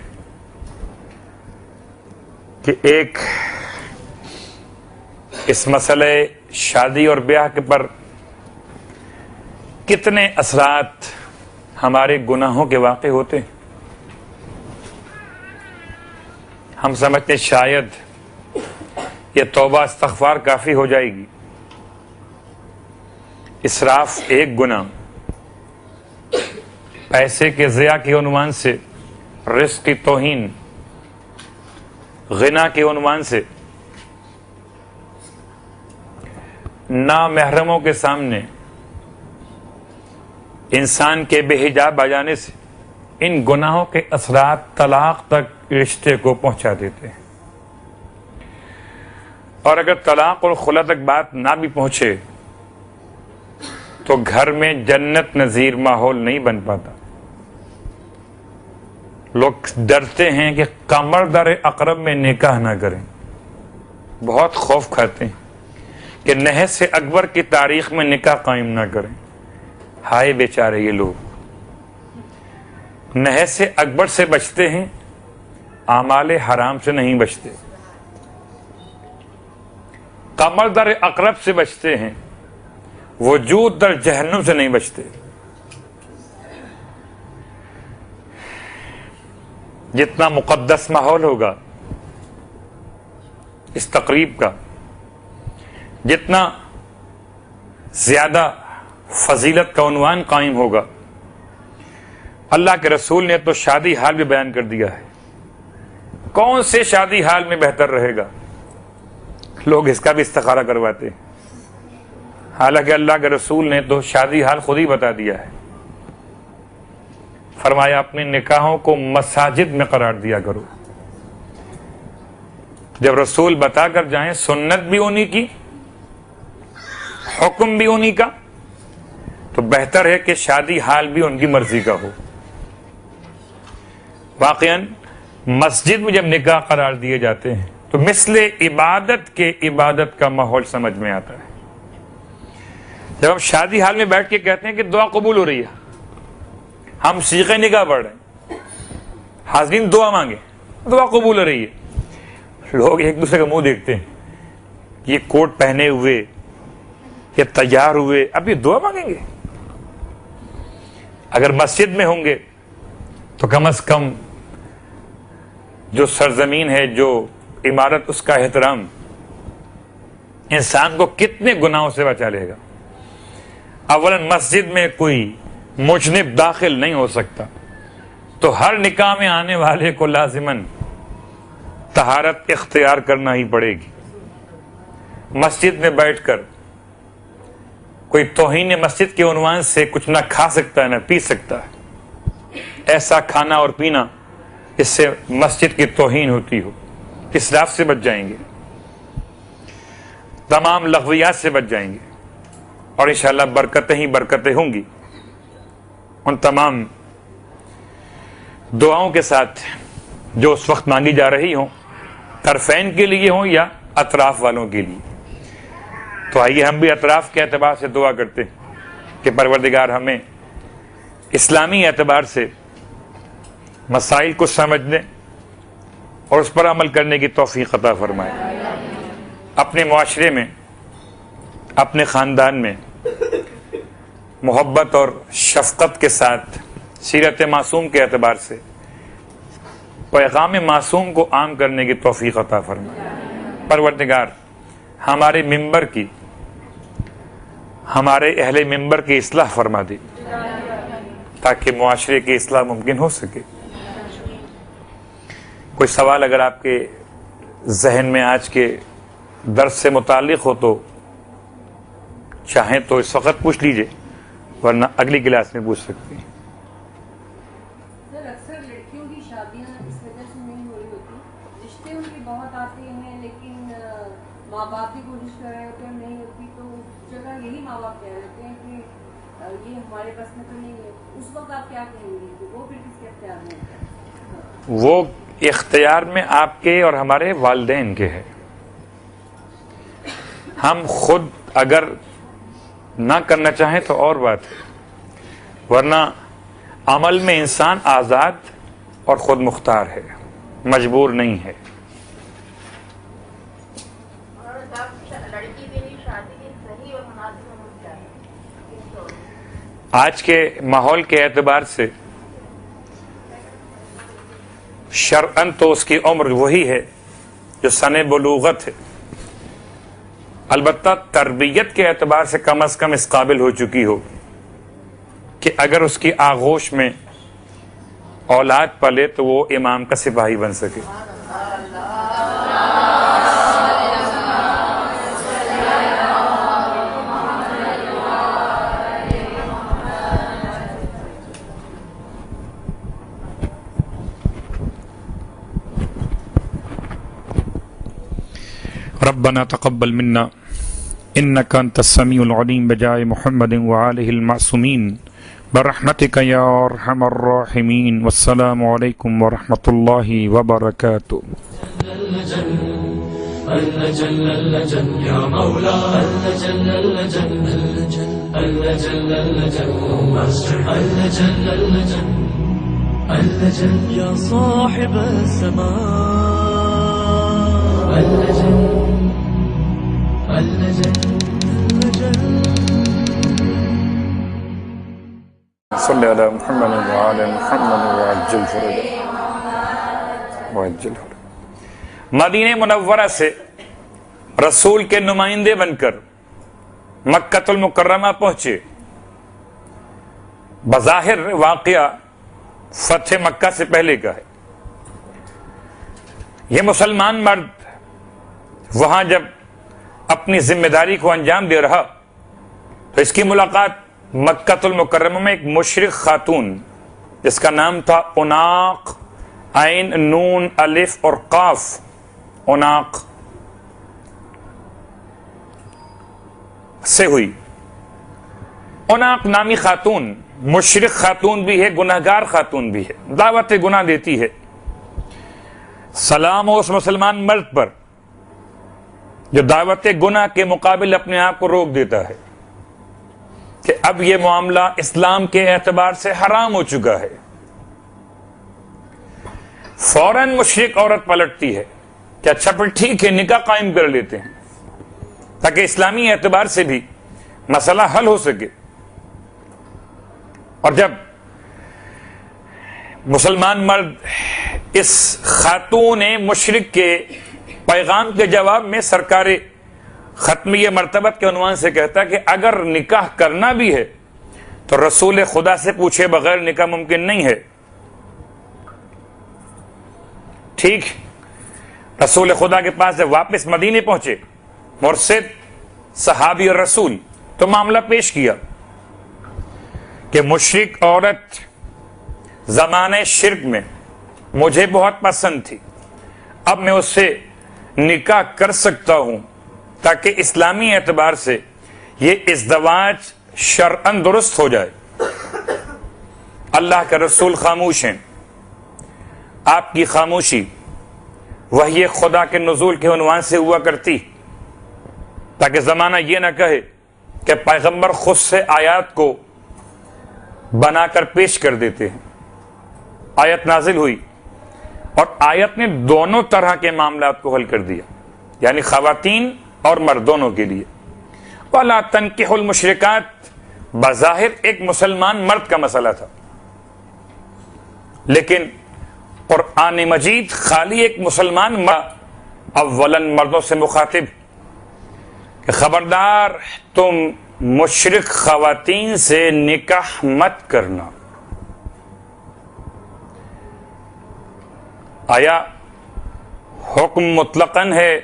کہ ایک اس مسئلے شادی اور بیاہ کے پر کتنے اثرات ہمارے گناہوں کے واقع ہوتے ہیں. ہم سمجھتے شاید یہ توبہ استغفار کافی ہو جائے گی. اسراف ایک گناہ، پیسے کے ضیاع کے عنوان سے، رزق کی توہین، غنا کے عنوان سے، نامحرموں کے سامنے انسان کے بے حجاب آ جانے سے ان گناہوں کے اثرات طلاق تک رشتے کو پہنچا دیتے ہیں. اور اگر طلاق اور خلا تک بات نہ بھی پہنچے تو گھر میں جنت نظیر ماحول نہیں بن پاتا. لوگ ڈرتے ہیں کہ قمر در اقرب میں نکاح نہ کریں، بہت خوف کھاتے ہیں کہ نحس اکبر کی تاریخ میں نکاح قائم نہ کریں. ہائے بیچارے یہ لوگ نحس اکبر سے بچتے ہیں، اعمال حرام سے نہیں بچتے. قمر در اقرب سے بچتے ہیں، وجود در جہنم سے نہیں بچتے. جتنا مقدس ماحول ہوگا اس تقریب کا، جتنا زیادہ فضیلت کا عنوان قائم ہوگا، اللہ کے رسول نے تو شادی حال بھی بیان کر دیا ہے. کون سے شادی حال میں بہتر رہے گا؟ لوگ اس کا بھی استخارہ کرواتے ہیں، حالانکہ اللہ کے رسول نے تو شادی حال خود ہی بتا دیا ہے. فرمایا اپنے نکاحوں کو مساجد میں قرار دیا کرو. جب رسول بتا کر جائیں سنت بھی انہی کی، حکم بھی انہی کا، تو بہتر ہے کہ شادی حال بھی ان کی مرضی کا ہو. واقعاً مسجد میں جب نکاح قرار دیے جاتے ہیں تو مثل عبادت کے عبادت کا ماحول سمجھ میں آتا ہے. جب ہم شادی حال میں بیٹھ کے کہتے ہیں کہ دعا قبول ہو رہی ہے، ہم صیغہ نکاح پڑھ رہے ہیں، حاضرین دعا مانگے، دعا قبول ہو رہی ہے، لوگ ایک دوسرے کا منہ دیکھتے ہیں، یہ کوٹ پہنے ہوئے، یہ تیار ہوئے، اب یہ دعا مانگیں گے. اگر مسجد میں ہوں گے تو کم از کم جو سرزمین ہے، جو عمارت، اس کا احترام انسان کو کتنے گناہوں سے بچا لے گا. اولاً مسجد میں کوئی مجنب داخل نہیں ہو سکتا، تو ہر نکاح میں آنے والے کو لازماً طہارت اختیار کرنا ہی پڑے گی. مسجد میں بیٹھ کر کوئی توہین مسجد کے عنوان سے کچھ نہ کھا سکتا ہے نہ پی سکتا ہے. ایسا کھانا اور پینا اس سے مسجد کی توہین ہوتی ہو. اسراف سے بچ جائیں گے، تمام لغویات سے بچ جائیں گے، اور انشاءاللہ برکتیں ہی برکتیں ہوں گی. ان تمام دعاؤں کے ساتھ جو اس وقت مانگی جا رہی ہوں، طرفین کے لیے ہوں یا اطراف والوں کے لیے، تو آئیے ہم بھی اطراف کے اعتبار سے دعا کرتے ہیں کہ پروردگار ہمیں اسلامی اعتبار سے مسائل کو سمجھنے اور اس پر عمل کرنے کی توفیق عطا فرمائے. اپنے معاشرے میں، اپنے خاندان میں محبت اور شفقت کے ساتھ سیرت معصوم کے اعتبار سے پیغام معصوم کو عام کرنے کی توفیق عطا فرمائے. پروردگار ہمارے ممبر کی، ہمارے اہل ممبر کی اصلاح فرما دے تاکہ معاشرے کی اصلاح ممکن ہو سکے. کوئی سوال اگر آپ کے ذہن میں آج کے درس سے متعلق ہو تو چاہیں تو اس وقت پوچھ لیجئے، ورنہ اگلی کلاس میں پوچھ سکتے ہیں. سر اکثر لڑکیوں کی شادیاں اس وجہ سے نہیں ہو رہی ہوتی، رشتے ان کے بہت آتے ہیں لیکن ماں باپ بھی کوشش کر رہے ہوتے ہیں، نہیں ہوتی، تو اس جگہ یہی ماں باپ کہہ رہتے ہیں کہ یہ ہمارے بس میں تو نہیں ہے. اس وقت آپ کیا کہیں گے کہ وہ پھر کس کے اختیار میں ہوتا ہے؟ وہ اختیار میں آپ کے اور ہمارے والدین کے ہے. ہم خود اگر نہ کرنا چاہیں تو اور بات ہے، ورنہ عمل میں انسان آزاد اور خود مختار ہے، مجبور نہیں ہے. آج کے ماحول کے اعتبار سے شرعاً تو اس کی عمر وہی ہے جو سن بلوغت ہے، البتہ تربیت کے اعتبار سے کم از کم اس قابل ہو چکی ہو کہ اگر اس کی آغوش میں اولاد پلے تو وہ امام کا سپاہی بن سکے. ربنا تقبل منا انك انت السميع العليم بجاه محمد وآله المعصومين برحمتك يا ارحم الراحمين والسلام عليكم ورحمة الله وبركاته. يا مولا يا صاحب السماء صلی علی محمد وعلی محمد وعجل فرجہ. مدینہ منورہ سے رسول کے نمائندے بن کر مکۃ المکرمہ پہنچے. بظاہر واقعہ فتح مکہ سے پہلے کا ہے. یہ مسلمان مرد وہاں جب اپنی ذمہ داری کو انجام دے رہا تو اس کی ملاقات مکۃ المکرمہ میں ایک مشرک خاتون جس کا نام تھا عناق، عین نون الف اور قاف، عناق سے ہوئی. عناق نامی خاتون مشرک خاتون بھی ہے، گناہگار خاتون بھی ہے، دعوت گناہ دیتی ہے. سلام ہو اس مسلمان مرد پر جو دعوت گناہ کے مقابل اپنے آپ کو روک دیتا ہے کہ اب یہ معاملہ اسلام کے اعتبار سے حرام ہو چکا ہے. فوراً مشرک عورت پلٹتی ہے کہ اچھا پھر ٹھیک ہے، نکاح قائم کر لیتے ہیں تاکہ اسلامی اعتبار سے بھی مسئلہ حل ہو سکے. اور جب مسلمان مرد اس خاتون مشرک کے پیغام کے جواب میں سرکار ختمیہ مرتبت کے عنوان سے کہتا کہ اگر نکاح کرنا بھی ہے تو رسول خدا سے پوچھے بغیر نکاح ممکن نہیں ہے. ٹھیک، رسول خدا کے پاس جب واپس مدینے پہنچے مرشد صحابی اور رسول تو معاملہ پیش کیا کہ مشرک عورت زمانے شرک میں مجھے بہت پسند تھی، اب میں اس سے نکاح کر سکتا ہوں تاکہ اسلامی اعتبار سے یہ ازدواج شرعاً درست ہو جائے. اللہ کا رسول خاموش ہیں. آپ کی خاموشی وحی خدا کے نزول کے عنوان سے ہوا کرتی تاکہ زمانہ یہ نہ کہے کہ پیغمبر خود سے آیات کو بنا کر پیش کر دیتے ہیں. آیت نازل ہوئی اور آیت نے دونوں طرح کے معاملات کو حل کر دیا، یعنی خواتین اور مرد دونوں کے لیے. وَلَا تَنْكِحُ الْمُشْرِكَاتِ بظاہر ایک مسلمان مرد کا مسئلہ تھا، لیکن قرآن مجید خالی ایک مسلمان مرد اولاً مردوں سے مخاطب کہ خبردار تم مشرک خواتین سے نکاح مت کرنا. آیا حکم مطلقاً ہے،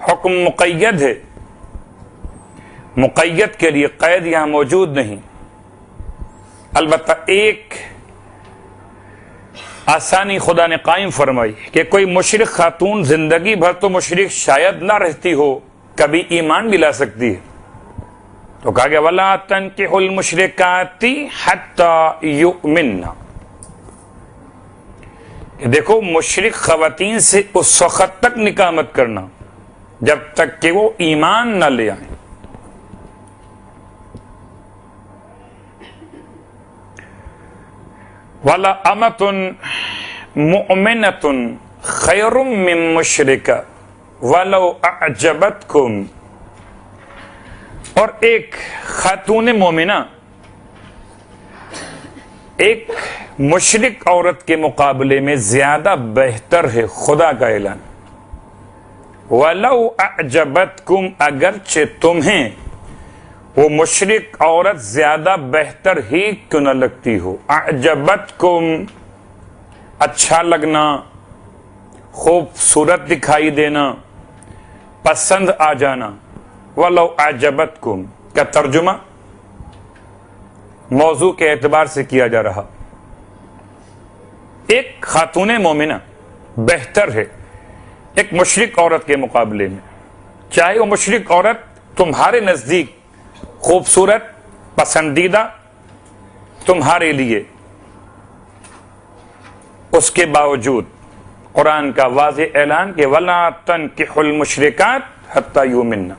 حکم مقید ہے؟ مقید کے لیے قید یہاں موجود نہیں، البتہ ایک آسانی خدا نے قائم فرمائی کہ کوئی مشرک خاتون زندگی بھر تو مشرک شاید نہ رہتی ہو، کبھی ایمان بھی لا سکتی ہے. تو کہا کہ وَلَا تَنْكِحُ الْمُشْرِكَاتِ حَتَّى يُؤْمِنَّ. کہ دیکھو مشرک خواتین سے اس وقت تک نکاح مت کرنا جب تک کہ وہ ایمان نہ لے آئیں. وَلَا أَمَةٌ مُؤْمِنَةٌ خَيْرٌ مِّن مُشْرِكَةٍ وَلَوْ أَعْجَبَتْكُمْ. اور ایک خاتون مومنہ ایک مشرک عورت کے مقابلے میں زیادہ بہتر ہے. خدا کا اعلان. وَلَوْ أَعْجَبَتْكُمْ، اگرچہ تمہیں وہ مشرک عورت زیادہ بہتر ہی کیوں نہ لگتی ہو. اعجبتکم، اچھا لگنا، خوبصورت دکھائی دینا، پسند آ جانا. وَلَوْ أَعْجَبَتْكُمْ کا ترجمہ موضوع کے اعتبار سے کیا جا رہا. ایک خاتون مومنہ بہتر ہے ایک مشرک عورت کے مقابلے میں، چاہے وہ مشرک عورت تمہارے نزدیک خوبصورت، پسندیدہ تمہارے لیے، اس کے باوجود قرآن کا واضح اعلان کہ وَلَا تَنْكِحُوا الْمُشْرِكَاتِ حَتَّى يُؤْمِنَّ.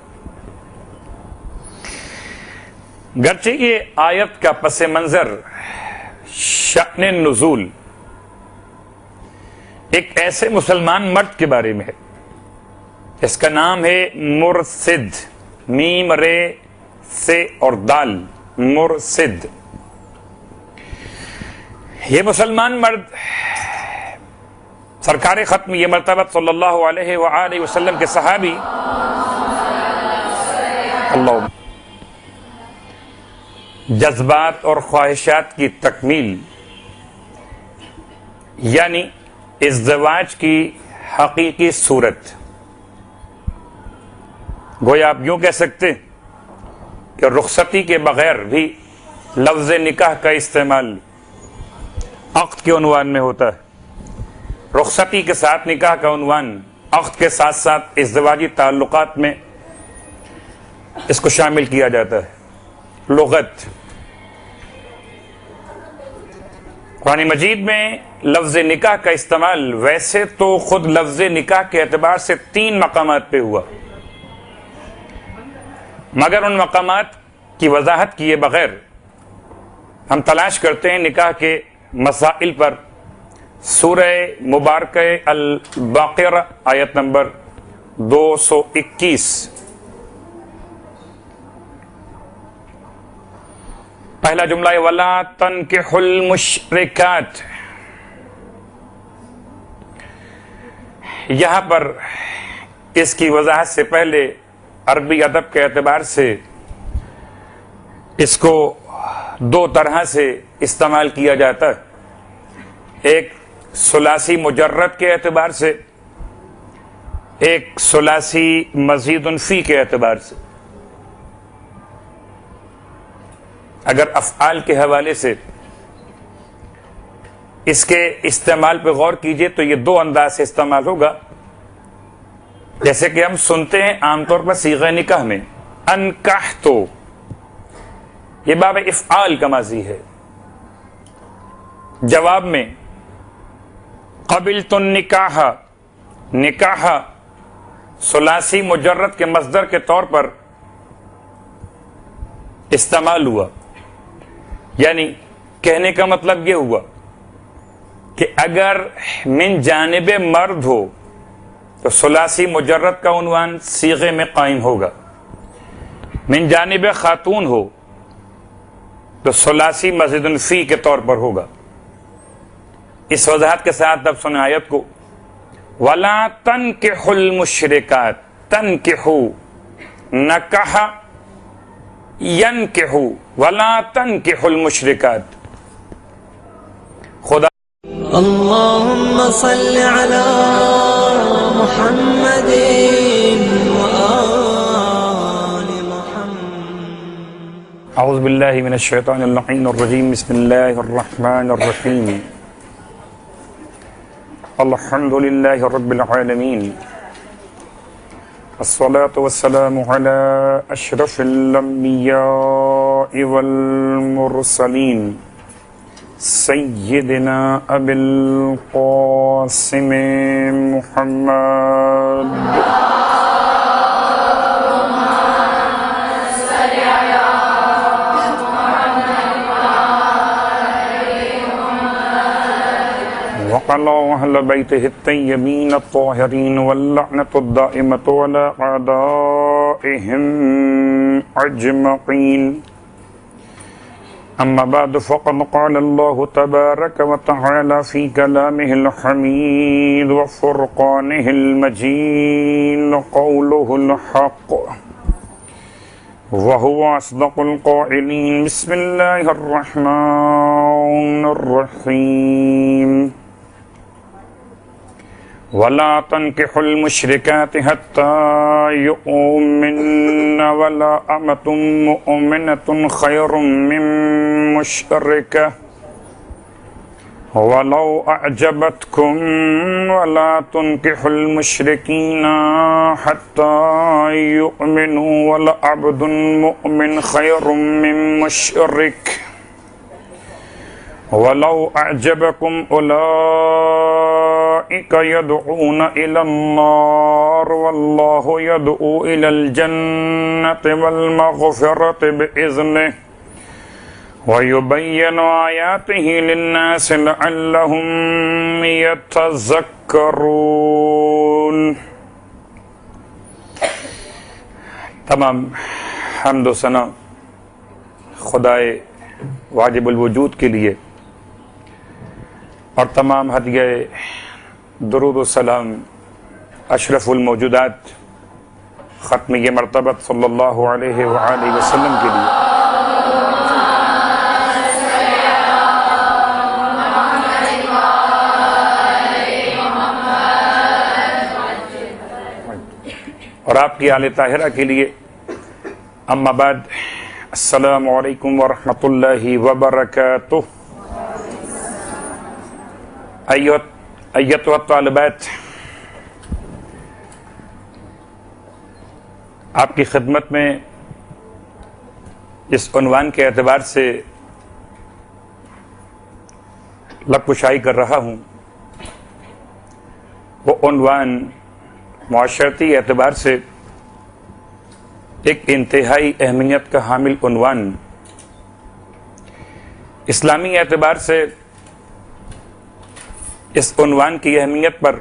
گرچہ یہ آیت کا پس منظر شأن نزول ایک ایسے مسلمان مرد کے بارے میں ہے، اس کا نام ہے مرصد، میم رے سے اور دال، مرصد. یہ مسلمان مرد سرکار ختم یہ مرتبہ صلی اللہ علیہ وآلہ وسلم کے صحابی اللہ جذبات اور خواہشات کی تکمیل یعنی ازدواج کی حقیقی صورت. گویا آپ یوں کہہ سکتے کہ رخصتی کے بغیر بھی لفظ نکاح کا استعمال عقد کے عنوان میں ہوتا ہے. رخصتی کے ساتھ نکاح کا عنوان عقد کے ساتھ ساتھ ازدواجی تعلقات میں اس کو شامل کیا جاتا ہے. لغت قرآن مجید میں لفظ نکاح کا استعمال ویسے تو خود لفظ نکاح کے اعتبار سے 3 مقامات پہ ہوا، مگر ان مقامات کی وضاحت کیے بغیر ہم تلاش کرتے ہیں نکاح کے مسائل پر سورہ مبارکہ البقرہ آیت نمبر 221. پہلا جملہ ہے وَلَا تَنْكِحُوا الْمُشْرِكَاتِ. یہاں پر اس کی وضاحت سے پہلے عربی ادب کے اعتبار سے اس کو 2 طرح سے استعمال کیا جاتا ہے، ایک ثلاثی مجرد کے اعتبار سے، ایک ثلاثی مزید فی کے اعتبار سے. اگر افعال کے حوالے سے اس کے استعمال پہ غور کیجئے تو یہ 2 انداز سے استعمال ہوگا. جیسے کہ ہم سنتے ہیں عام طور پر صیغہ نکاح میں انکحتو، یہ باب افعال کا ماضی ہے. جواب میں قبلت النکاح، نکاح ثلاثی مجرد کے مصدر کے طور پر استعمال ہوا. یعنی کہنے کا مطلب یہ ہوا کہ اگر من جانب مرد ہو تو ثلاثی مجرد کا عنوان صیغے میں قائم ہوگا، من جانب خاتون ہو تو ثلاثی مزید فی کے طور پر ہوگا. اس وضاحت کے ساتھ اب سنیں آیت کو. وَلَا تَنْكِحُوا الْمُشْرِكَاتِ، تَنْكِحُوا نَكَحَ يَنْكِحُوا وَلَا تَنْكِحُوا الْمُشْرِكَاتِ. خدا اللهم صل على محمد وآل محمد. اعوذ باللہ من الشیطان اللعین الرجیم. بسم اللہ الرحمن الرحیم. الحمد للہ رب العالمین، الصلاة والسلام على اشرف الانبیاء والمرسلین سیدنا ابی القاسم محمد وعلى أهل بيته الطيبين الطاهرين واللعنة الدائمة على أعدائهم أجمعين. أما بعد فقد قال الله تبارك وتعالى في كلامه الحميد وفرقانه المجيد قوله الحق وهو أصدق القائلين. بسم الله الرحمن الرحيم. ولا تنكحوا المشركات حتى يؤمن ولا أمة مؤمنة خير من مشركة ولو أعجبتكم ولا تنكحوا المشركين حتى يؤمنوا ولا عبد مؤمن خير من مشرك ولو أعجبكم أولئك يدعون إلى النار والله يدعو إلى الجنة والمغفرة بإذنه ويبين آياته للناس لعلهم يتذكرون. تمام حمد و ثنا خدائے واجب الوجود کے لیے اور تمام ہدیہ درود و سلام اشرف الموجودات ختمیہ مرتبت صلی اللہ علیہ وآلہ وسلم کے لیے. اور آپ کی آل طاہرہ کے لیے. اما بعد، السلام علیکم ورحمۃ اللہ وبرکاتہ. ایتها الطالبات، آپ کی خدمت میں اس عنوان کے اعتبار سے لب کشائی کر رہا ہوں. وہ عنوان معاشرتی اعتبار سے ایک انتہائی اہمیت کا حامل عنوان، اسلامی اعتبار سے اس عنوان کی اہمیت پر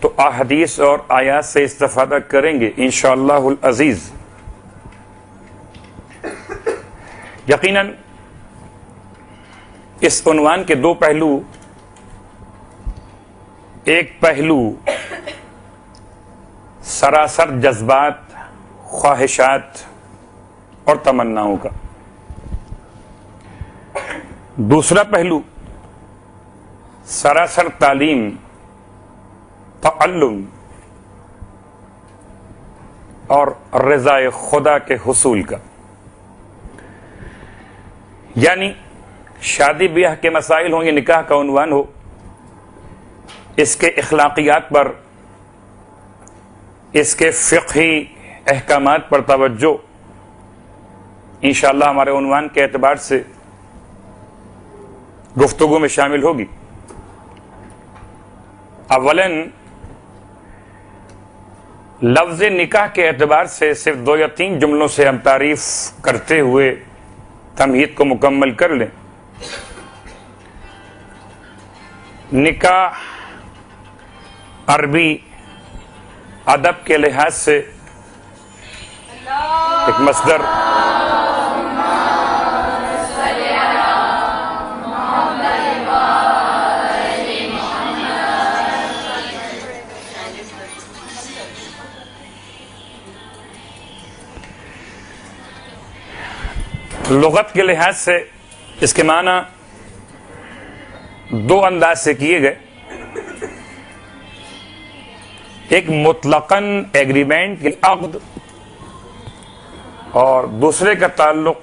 تو احادیث اور آیات سے استفادہ کریں گے انشاءاللہ العزیز. یقیناً اس عنوان کے دو پہلو، ایک پہلو سراسر جذبات، خواہشات اور تمناؤں کا، دوسرا پہلو سراسر تعلیم، تعلم اور رضا خدا کے حصول کا. یعنی شادی بیاہ کے مسائل ہوں یا نکاح کا عنوان ہو، اس کے اخلاقیات پر، اس کے فقہی احکامات پر توجہ انشاءاللہ ہمارے عنوان کے اعتبار سے گفتگو میں شامل ہوگی. اولاً لفظ نکاح کے اعتبار سے صرف 2 یا 3 جملوں سے ہم تعریف کرتے ہوئے تمہید کو مکمل کر لیں. نکاح عربی ادب کے لحاظ سے ایک مصدر لغت کے لحاظ سے اس کے معنی 2 انداز سے کیے گئے. ایک مطلقاً ایگریمنٹ عقد اور دوسرے کا تعلق